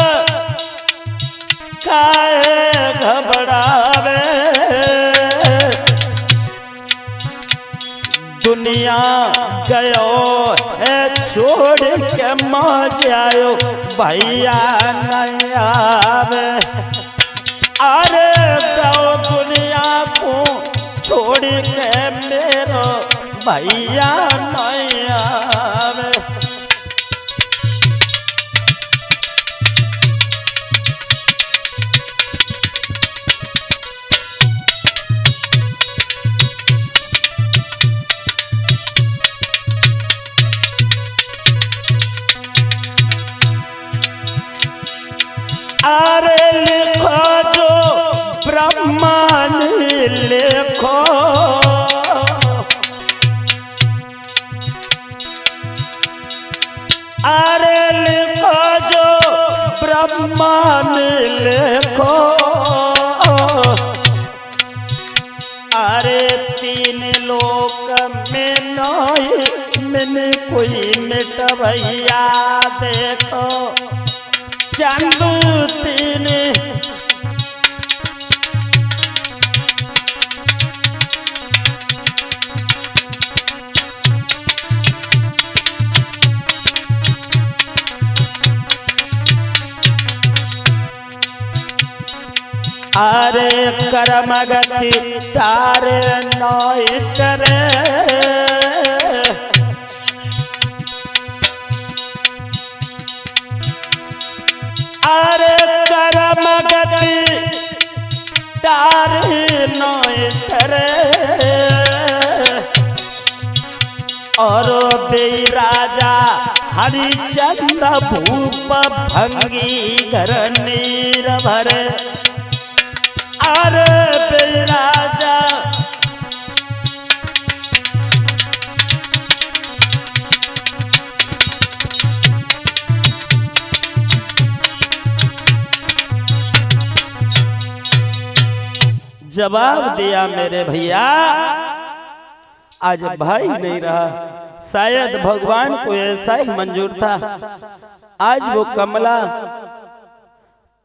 S1: काहे घबरावे, दुनिया गयो है छोड़ के मां जायो भैया नहीं आवे। अरे गो दुनिया को छोड़ के मेरो भैया नहीं आवे। अरे लिखो जो ब्रह्मा में लिखो, अरे तीन लोक में नहीं मैंने कोई मिटवैया देखो चंदू तीन अरे कर्म गति तारे नोई करे, अरे कर्म गति तारे नोई करे, और बेराजा हरिचंद्र भूप भंगी घर नीर भरे, अरे बेराजा जवाब दिया मेरे भैया आज भाई नहीं रहा, शायद भगवान को ऐसा ही मंजूर था। आज वो कमला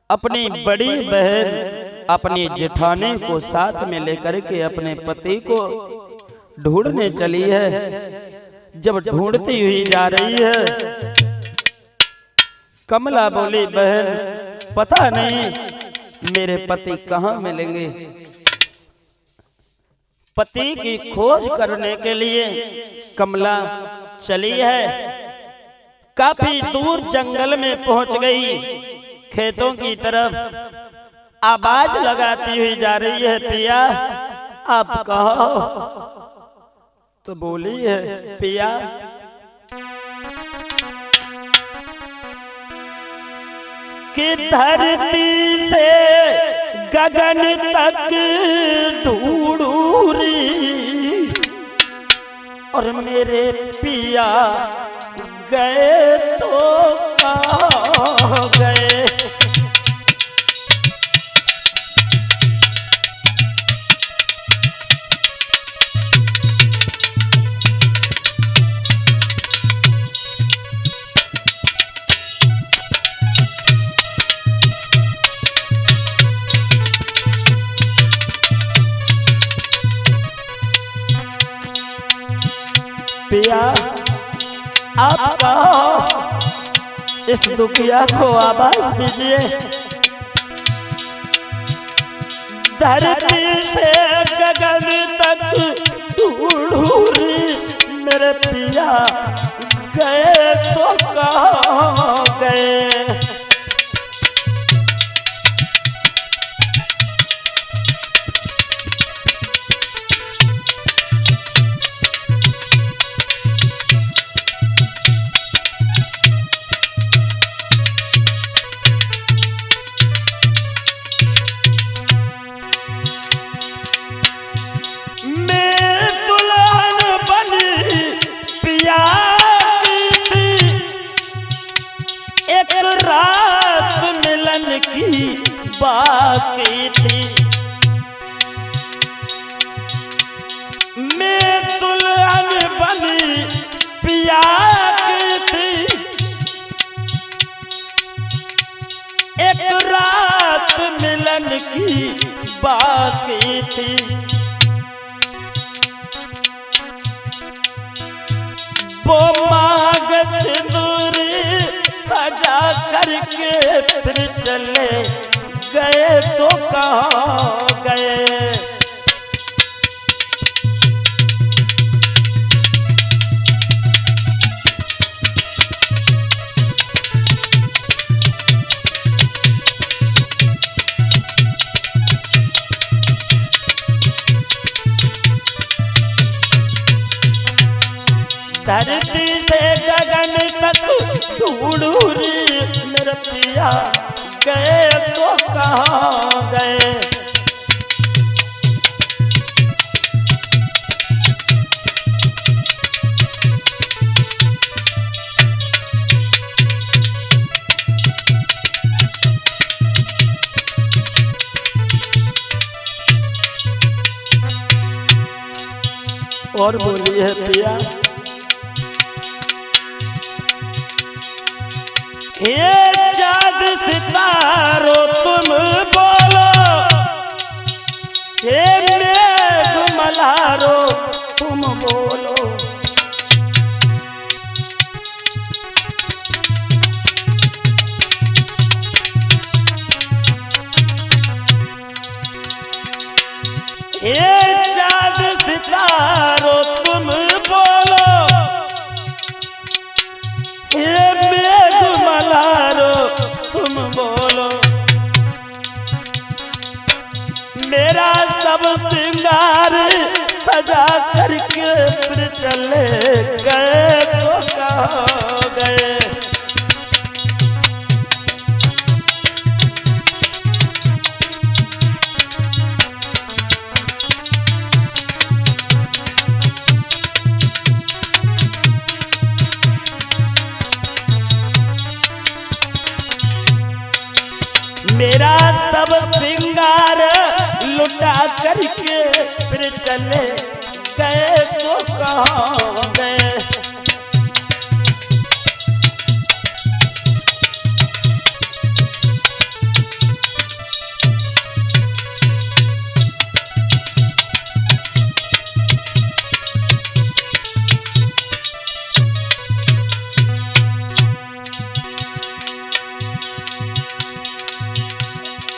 S1: अपनी बड़ी बहन अपनी जेठानी को साथ में लेकर के अपने पति को ढूंढने चली है। जब ढूंढती हुई जा रही है, कमला बोली बहन पता नहीं मेरे पति कहाँ मिलेंगे। पति की खोज करने के लिए कमला चली है, काफी दूर जंगल में पहुंच गई, खेतों की तरफ आवाज लगाती हुई जा रही है, पिया आप कहो? तो बोली है पिया कि धरती से गगन तक ढूंढूरी और मेरे पिया गए तो कहाँ गए। पिया आप कहो इस दुखिया को आवाज दीजिए। धरती से गगन तक ढूंढूरी मेरे पिया गए तो कहाँ गए। की बाकी थी मैं दुल्हन बनी पिया की थी, एक रात मिलन की बाकी थी। वो मांग सिंदूरी सजा करके फिर चले गए तो कहाँ गए। धरती से गगन तक ढूंढूरी मेरे पिया गए तो कहाँ गए। और बोली है पिया, ये चाँद सितारों तुम बोलो, ये मेघ मल्हारों तुम बोलो, ये चाँद सितारों तुम बोलो, ये मेघ मल्हारों तुम बोलो, मेरा सब श्रृंगार सजा करके फिर चले गए तो कहाँ गए। मेरा सब श्रृंगार लुटा करके फिर चले गए तो कहाँ गए।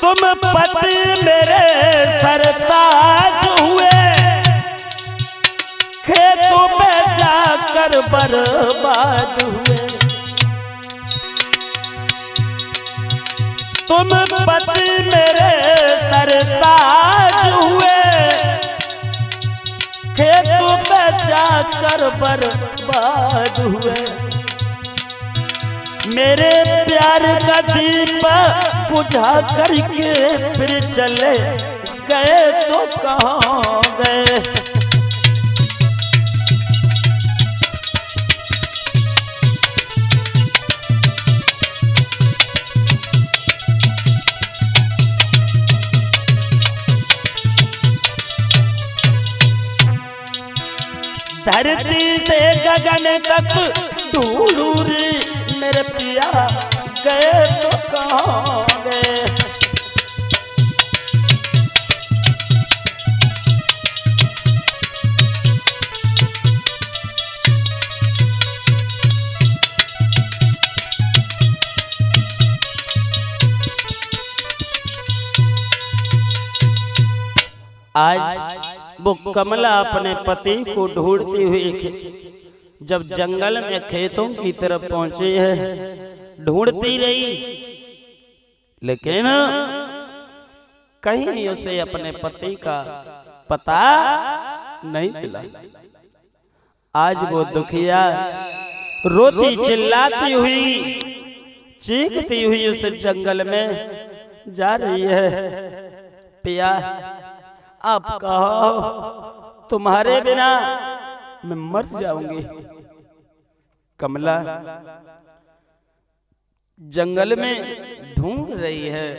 S1: तुम पति मेरे सरताज हुए, खेतों में जाकर बर्बाद हुए। तुम पति मेरे सरताज हुए, खेतों में जाकर बर्बाद हुए। मेरे प्यार का दीप बुझा करके फिर चले गए तो कहाँ गए। धरती से गगन तक ढूंढूरी मेरे पिया गए तो कहाँ गए। आज वो कमला अपने पति को ढूंढती हुई जब जंगल में खेतों की तरफ पहुंची है, ढूंढती रही, लेकिन कहीं उसे अपने पति का पता नहीं मिला। आज वो दुखिया रोती चिल्लाती हुई चीखती हुई उस जंगल में जा रही है। पिया आप कहो, तुम्हारे बिना मैं मर जाऊंगी। कमला जंगल में ढूंढ रही है।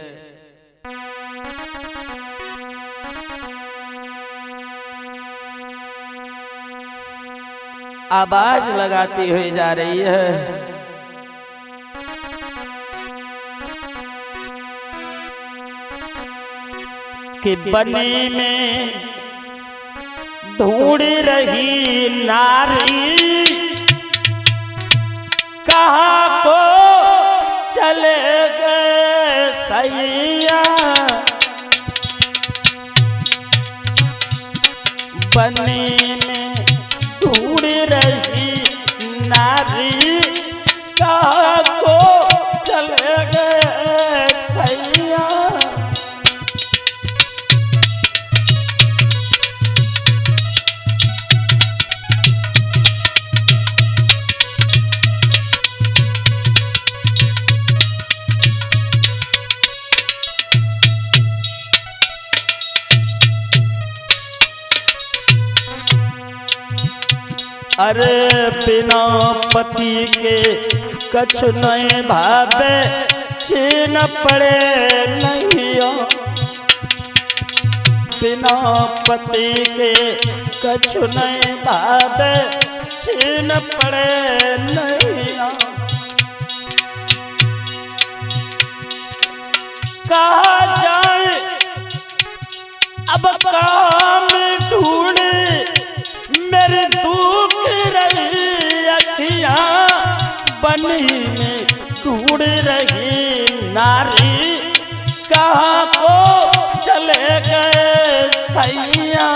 S1: आवाज लगाती हुई जा रही है, कि बने में ढूंढ रही नारी, कहाँ को चले गए सैया। बने में ढूंढ रही नारी, कहाँ को चले गए सैया। अरे बिना पति के कछु नहीं भावे, छीन पड़े नहीं बिना पति के कछु नहीं भावे, छीन पड़े नैया। कहा जाए अब काम ढूंढे, मेरे दुख रही अखियां बनी में ढूंढ रही नारी, कहाँ को चले गए सैया।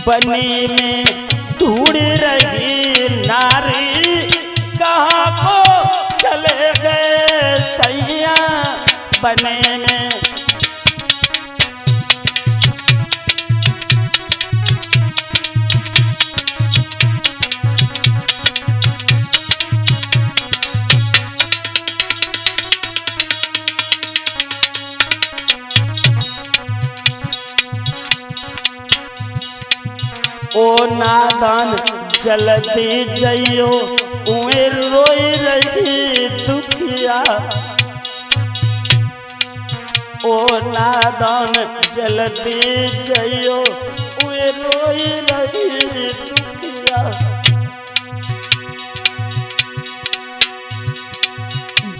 S1: बनी में ढूंढ रही नारी, कहाँ को चले गए सैया बने में। ओ नादान जल्दी जइयो, उए रोई रही दुखिया। ओ नादान जल्दी जइयो, उए रोई रही दुखिया।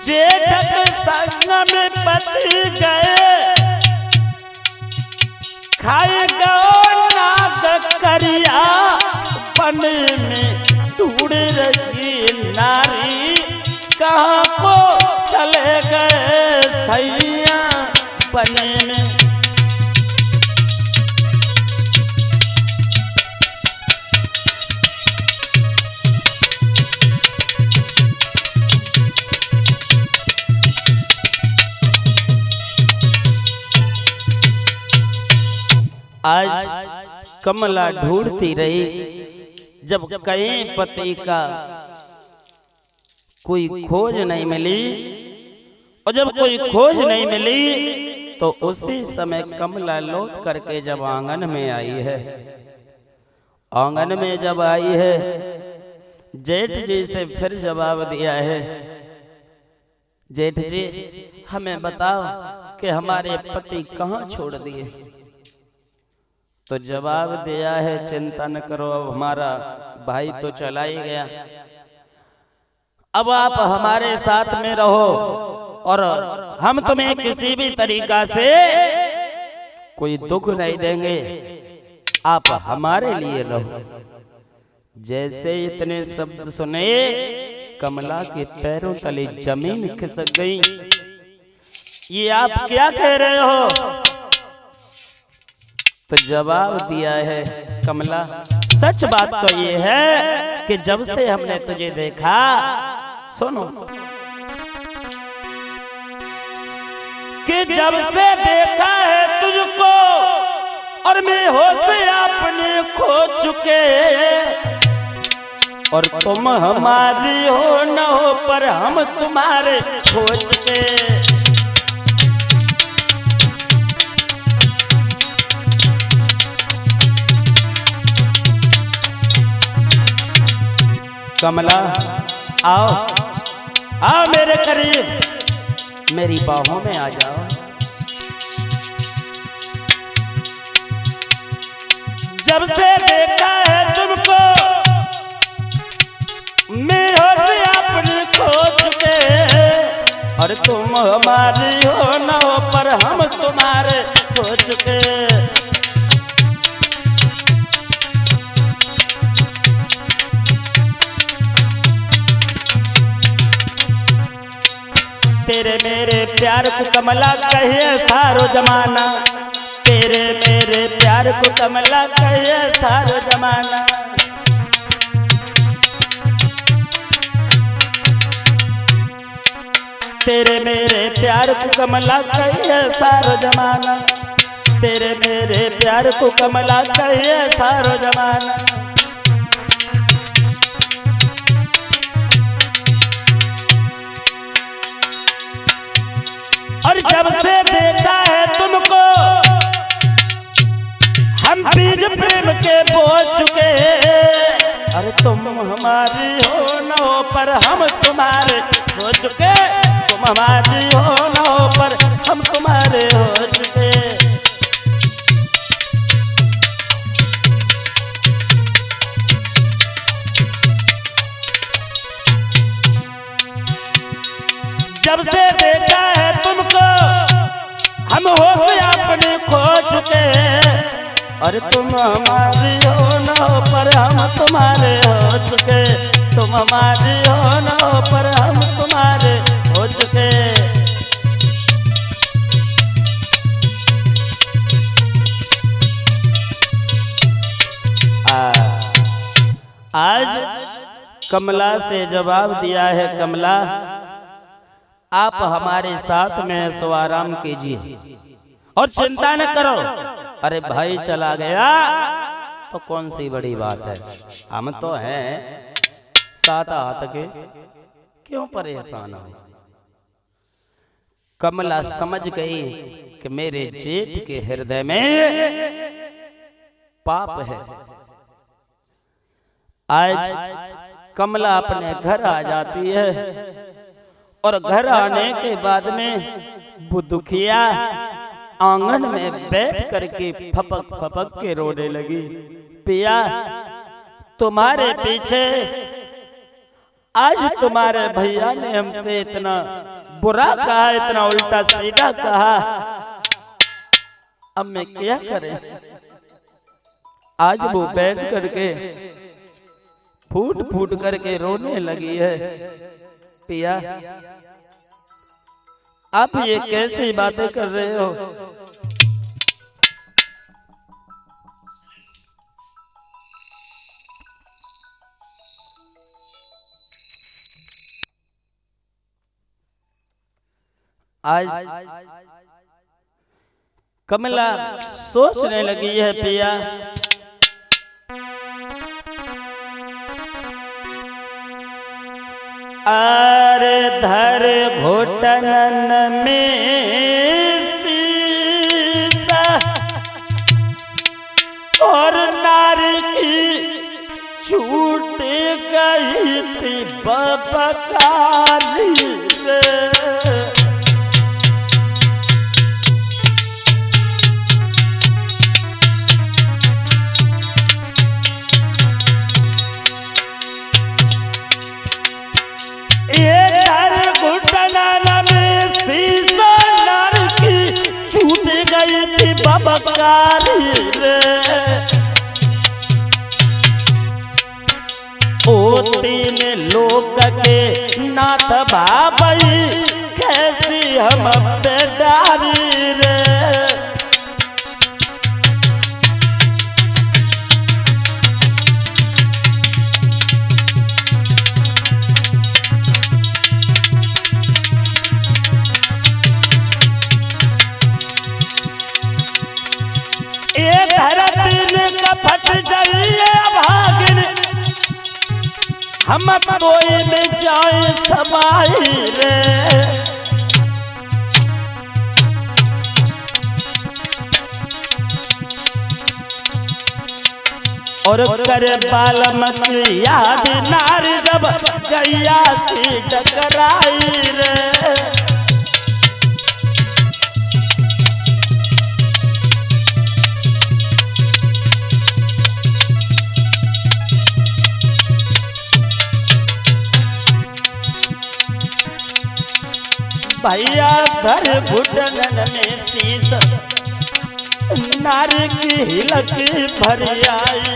S1: जेठक संग में पति गए, खाए गो नाग करिया, बन में ढूंढ रही नारी, कहाँ को चले गए सैया बने में। आज कमला ढूंढती रही, जब कहीं पति का कोई खोज नहीं मिली, और जब कोई खोज नहीं मिली तो उसी समय कमला लौट करके जब आंगन में आई है, आंगन में जब आई है, जेठ जी से फिर जवाब दिया है, जेठ जी हमें बताओ कि हमारे पति कहाँ छोड़ दिए। तो जवाब दिया है, चिंता न करो, अब हमारा भाई तो चला ही गया, अब आप हमारे साथ में रहो और हम तुम्हें किसी भी तरीका से कोई दुख नहीं देंगे, आप हमारे लिए रहो। जैसे इतने शब्द सुने, कमला के पैरों तले जमीन खिसक गई। ये आप क्या कह रहे हो? तो जवाब दिया है, कमला सच बात तो ये है कि जब से हमने तुझे देखा, सुनो, कि जब से देखा है तुझको और मैं होश अपने खो चुके, और तुम हमारी हो न हो पर हम तुम्हारे हो चुके। कमला आओ, आओ मेरे करीब, मेरी बाहों में आ जाओ। जब से देखा है तुमको मैं होश अपने खो चुके, और तुम हमारी हो न हो पर हम तुम्हारे हो चुके। तेरे मेरे प्यार को कमला कहे सारो जमाना, तेरे मेरे प्यार को कमला कहे सारो जमाना। तेरे मेरे प्यार को कमला कहे सारो जमाना, तेरे मेरे प्यार को कमला कहे सारो जमाना। और जब से देखा है तुमको हम बीज प्रेम के बो चुके। अरे तुम हमारी हो न हो पर हम तुम्हारे हो चुके। तुम हमारी हो न हो पर हम तुम्हारे हो चुके। जब से देखा है तुमको हम हो अपने खो चुके। अरे तुम हमारी हो न हो पर हम तुम्हारे हो चुके। तुम हमारी हो न हो पर हम तुम्हारे हो चुके। आज कमला से जवाब दिया है, कमला आप हमारे साथ में सो आराम कीजिए और चिंता न करो। अरे भाई चला गया तो कौन सी बड़ी बात है, हम तो हैं साथ हाथ के, क्यों परेशान हो। कमला समझ गई कि मेरे जेठ के हृदय में पाप है। आज कमला अपने घर आ जाती है और घर आने के बाद में वो दुखिया आंगन में बैठ करके फपक फपक के रोने लगी। पिया तुम्हारे पीछे आज तुम्हारे भैया ने हमसे इतना बुरा कहा, इतना उल्टा सीधा कहा, अब मैं क्या करें। आज वो बैठ करके फूट फूट करके रोने लगी है। पिया आप ये कैसी बातें कर रहे हो। आज कमला सोचने लगी है। पिया अरे धर घुटनन में सीसा और नारी की छूट गई थी बबकारी रे। बबकारी रे ओ तीन लोक के नाथ भाई कैसी हम पे डारी रे। फट जाइए भागिन हम बोए में जाए समाई रे। और करे बालम की याद नारी जब गैया सी टकराई रे। भैया धर घुटनन में शीश नारी की हिलक भर आई।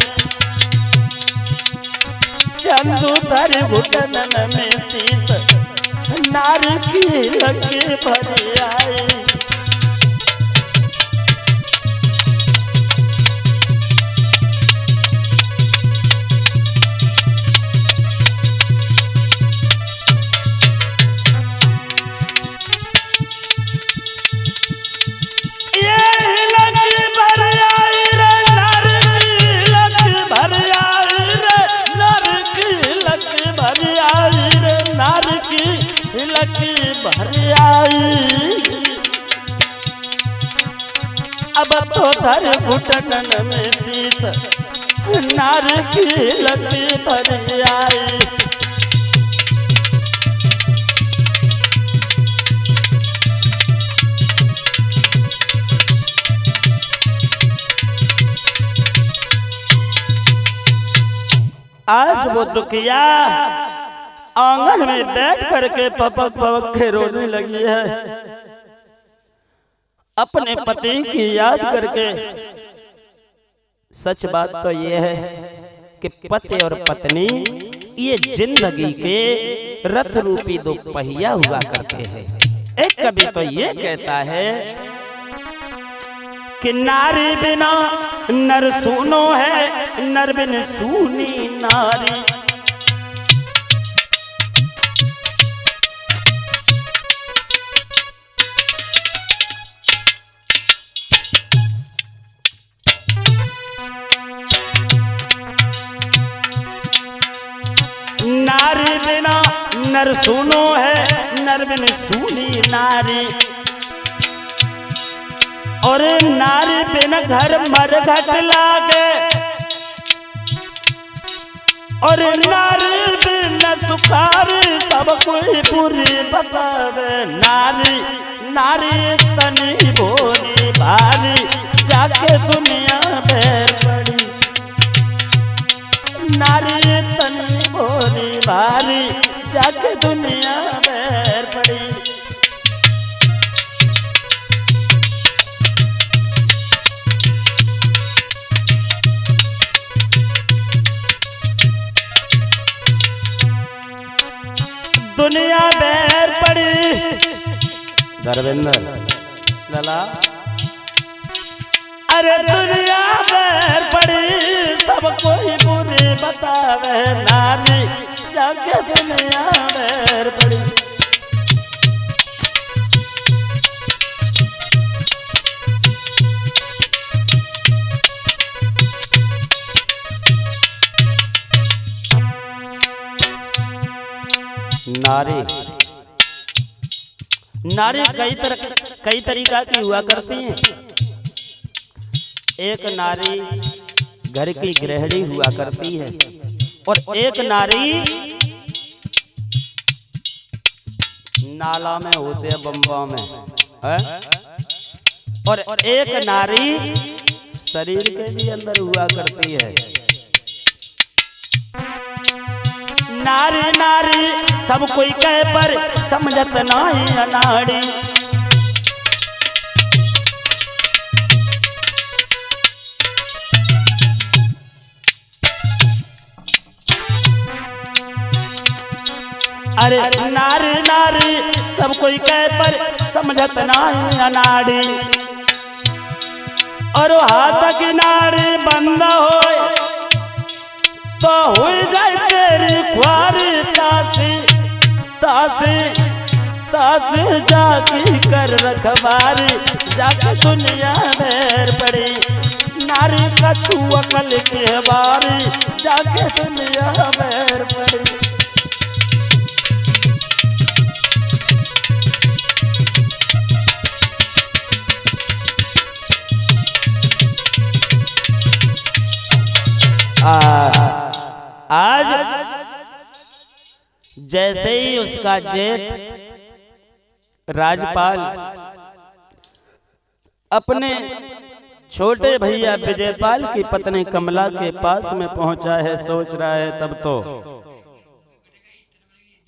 S1: चंदू धर घुटनन में शीश नारी की हिलक भर आई। घुटनन में शीश नार की लती भर आई। आज वो दुखिया आंगन में बैठ करके पपक पपक के रोने लगी है, अपने पति की याद करके। सच बात तो ये है कि पति और पत्नी ये जिंदगी के रथ रूपी दो पहिया हुआ करते हैं। एक कवि तो ये कहता है कि नारी बिना नर सूनो है, नर बिन सूनी नारी। नारी बिना नर सूनो है, नर बिन सूनी नारी। और नारी बिन घर मरघट लागे, और नारी बिन सुखारी सब कोई बुरी बतावे। नारी नारी तनी भोली भारी, जाके दुनिया में पड़ी। नारी तनी भोली भारी, जाके दुनिया में पड़ी। दुनिया बैर पड़ी। धर्मेंद्र लला, अरे दुनिया बैर पड़ी, सब कोई बुरी बतावे। नारी जाके दुनिया बैर पड़ी। नारी नारी कई तरीका की हुआ करती हैं। एक नारी घर की गृहिणी हुआ करती है, और एक नारी नाला में होते हैं, बम्बा में है। और एक नारी शरीर के भी अंदर हुआ करती है। नारी नारी सब कोई कहे पर समझत नहीं अनाड़ी। अरे नारी नारी सब कोई कहे पर समझत नहीं अनाड़ी। और हाथ की नारी बंद हो तो हुई जाए तेरी ख्वारी। तासी तासी तासी जाकी कर रखबारी, जाके दुनिया देर पड़ी। नारी का छुअकल की बारी, जाके दुनिया देर पड़ी। आज जैसे ही उसका जेठ राजपाल अपने छोटे भैया विजयपाल की पत्नी कमला के पास में पहुंचा है, सोच रहा है तब तो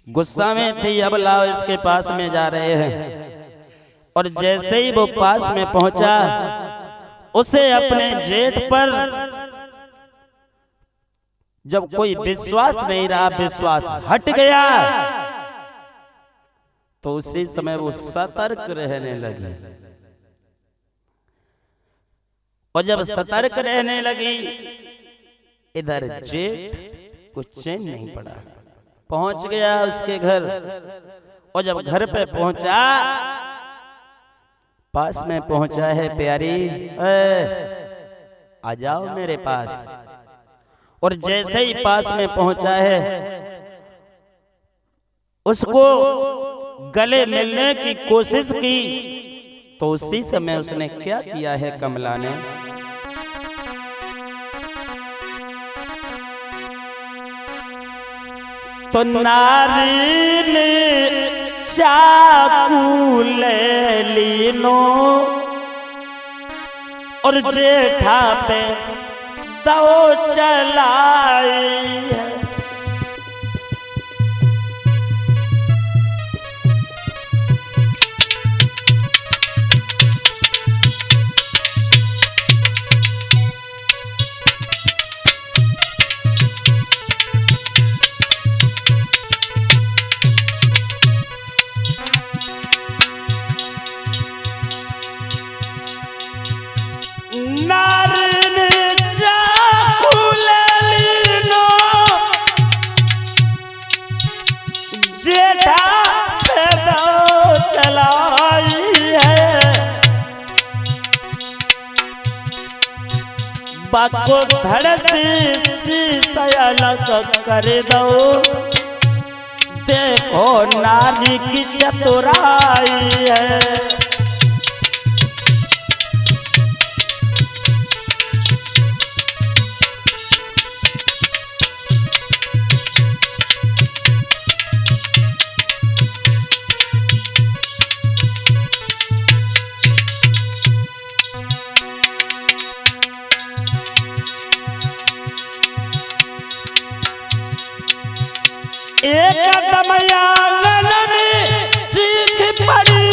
S1: गुस्सा में थी, अब लाओ इसके पास में जा रहे हैं। और जैसे ही वो पास में पहुंचा, उसे अपने जेठ पर जब कोई विश्वास नहीं रहा, विश्वास हट गया, तो उसी समय वो सतर्क रहने लगी। और जब सतर्क रहने लगी, इधर जेठ को चैन नहीं पड़ा, पहुंच गया उसके घर। और जब घर पे पहुंचा, पास में पहुंचा है, प्यारी आ जाओ मेरे पास। और जैसे ही पास में पहुंचा है, उसको गले मिलने की कोशिश की, तो उसी समय उसने क्या किया है कमला ने, तो नारी ने चाकू ले लीनो और जेठा पे दो चलाई है। बाको धड़सी अलग कर दो, देखो नारी की चतुराई है। एक कदम आंगन में चीख पड़ी,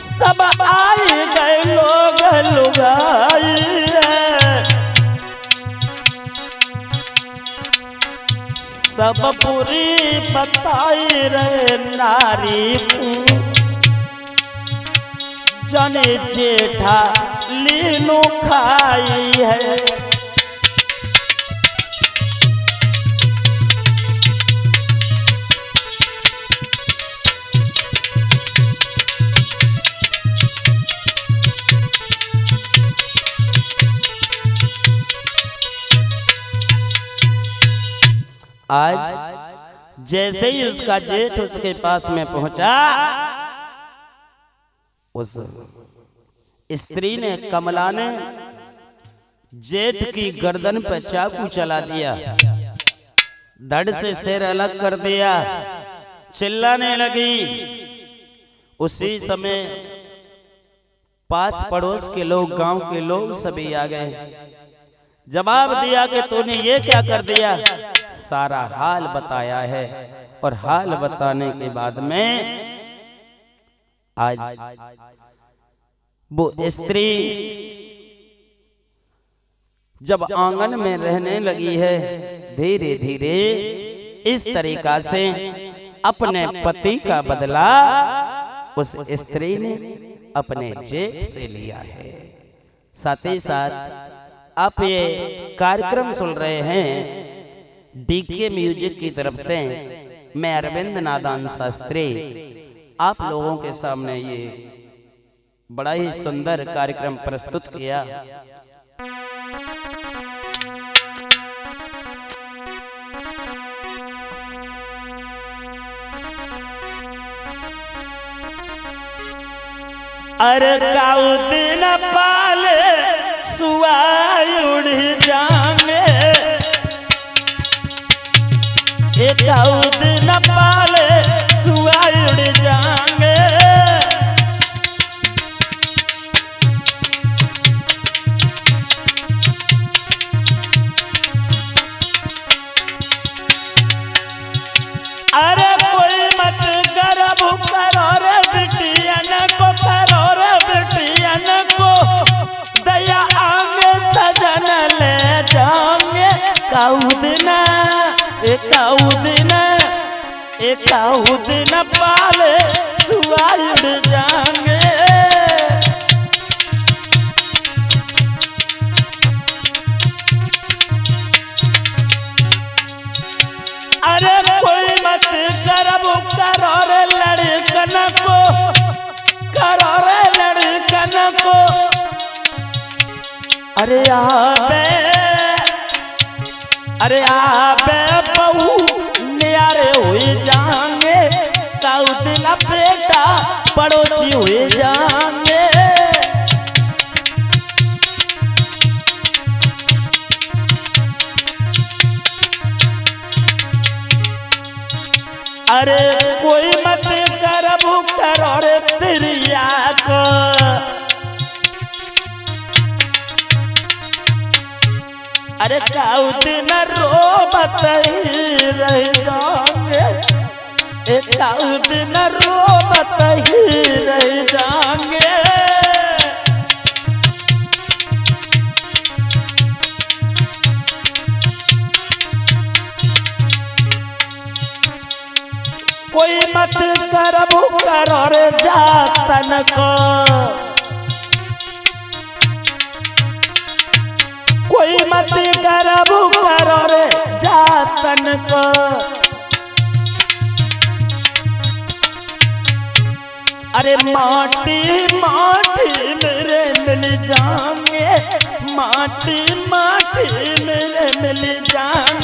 S1: सब आए गए लोग लुगाई है। सब पूरी बताई रहे नारी को, जने जेठा लीनो खाई है। आज जैसे ही उसका जेठ उसके पास में पहुंचा, उस स्त्री ने, कमला ने जेठ की गर्दन पर चाकू चला दिया, धड़ से सिर अलग कर दिया, चिल्लाने लगी। उसी समय पास पड़ोस के लोग, गांव के लोग सभी आ गए। जवाब दिया कि तूने ये क्या कर दिया। सारा हाल बताया है और हाल बताने के बाद में आज वो स्त्री जब आंगन में रहने लगी है, धीरे धीरे इस तरीका से अपने पति का बदला उस स्त्री ने अपने जेठ से लिया है। साथ ही साथ आप ये कार्यक्रम सुन रहे हैं डीके म्यूजिक की तरफ से। मैं अरविंद नादान शास्त्री आप लोगों के सामने ये बड़ा ही सुंदर कार्यक्रम प्रस्तुत किया। अरे गाँव दिन पाले सुआई उड़ जाने, एक दिन पाले सुआई उड़ जाएंगे। अरे कोई मत गर्भ करो रे बिटियन को, करो रे बिटियन को, दया आगे सजन ले जाएंगे। एकाऊ दिन पाले सुआई उड़ जाएंगे। अरे कोई मत गर्भ करो रे लड़कन को, करो रे लड़कन को। अरे आबे बहू न्यारे हुए जाएंगे, काऊ दिन बेटा पड़ोसी हुए जाएंगे। अरे कोई मत करबू करो रे तिरिया को, अरे काऊ दिन रोबत ही रह जाएंगे, काऊ दिन रोबत ही रह जाएंगे। कोई मत करबू करो रे जातन को, कोई मत करबू करो रे जातन को, अरे माटी माटी मेरे मिल जाएंगे, माटी माटी मेरे मिल जाएंगे।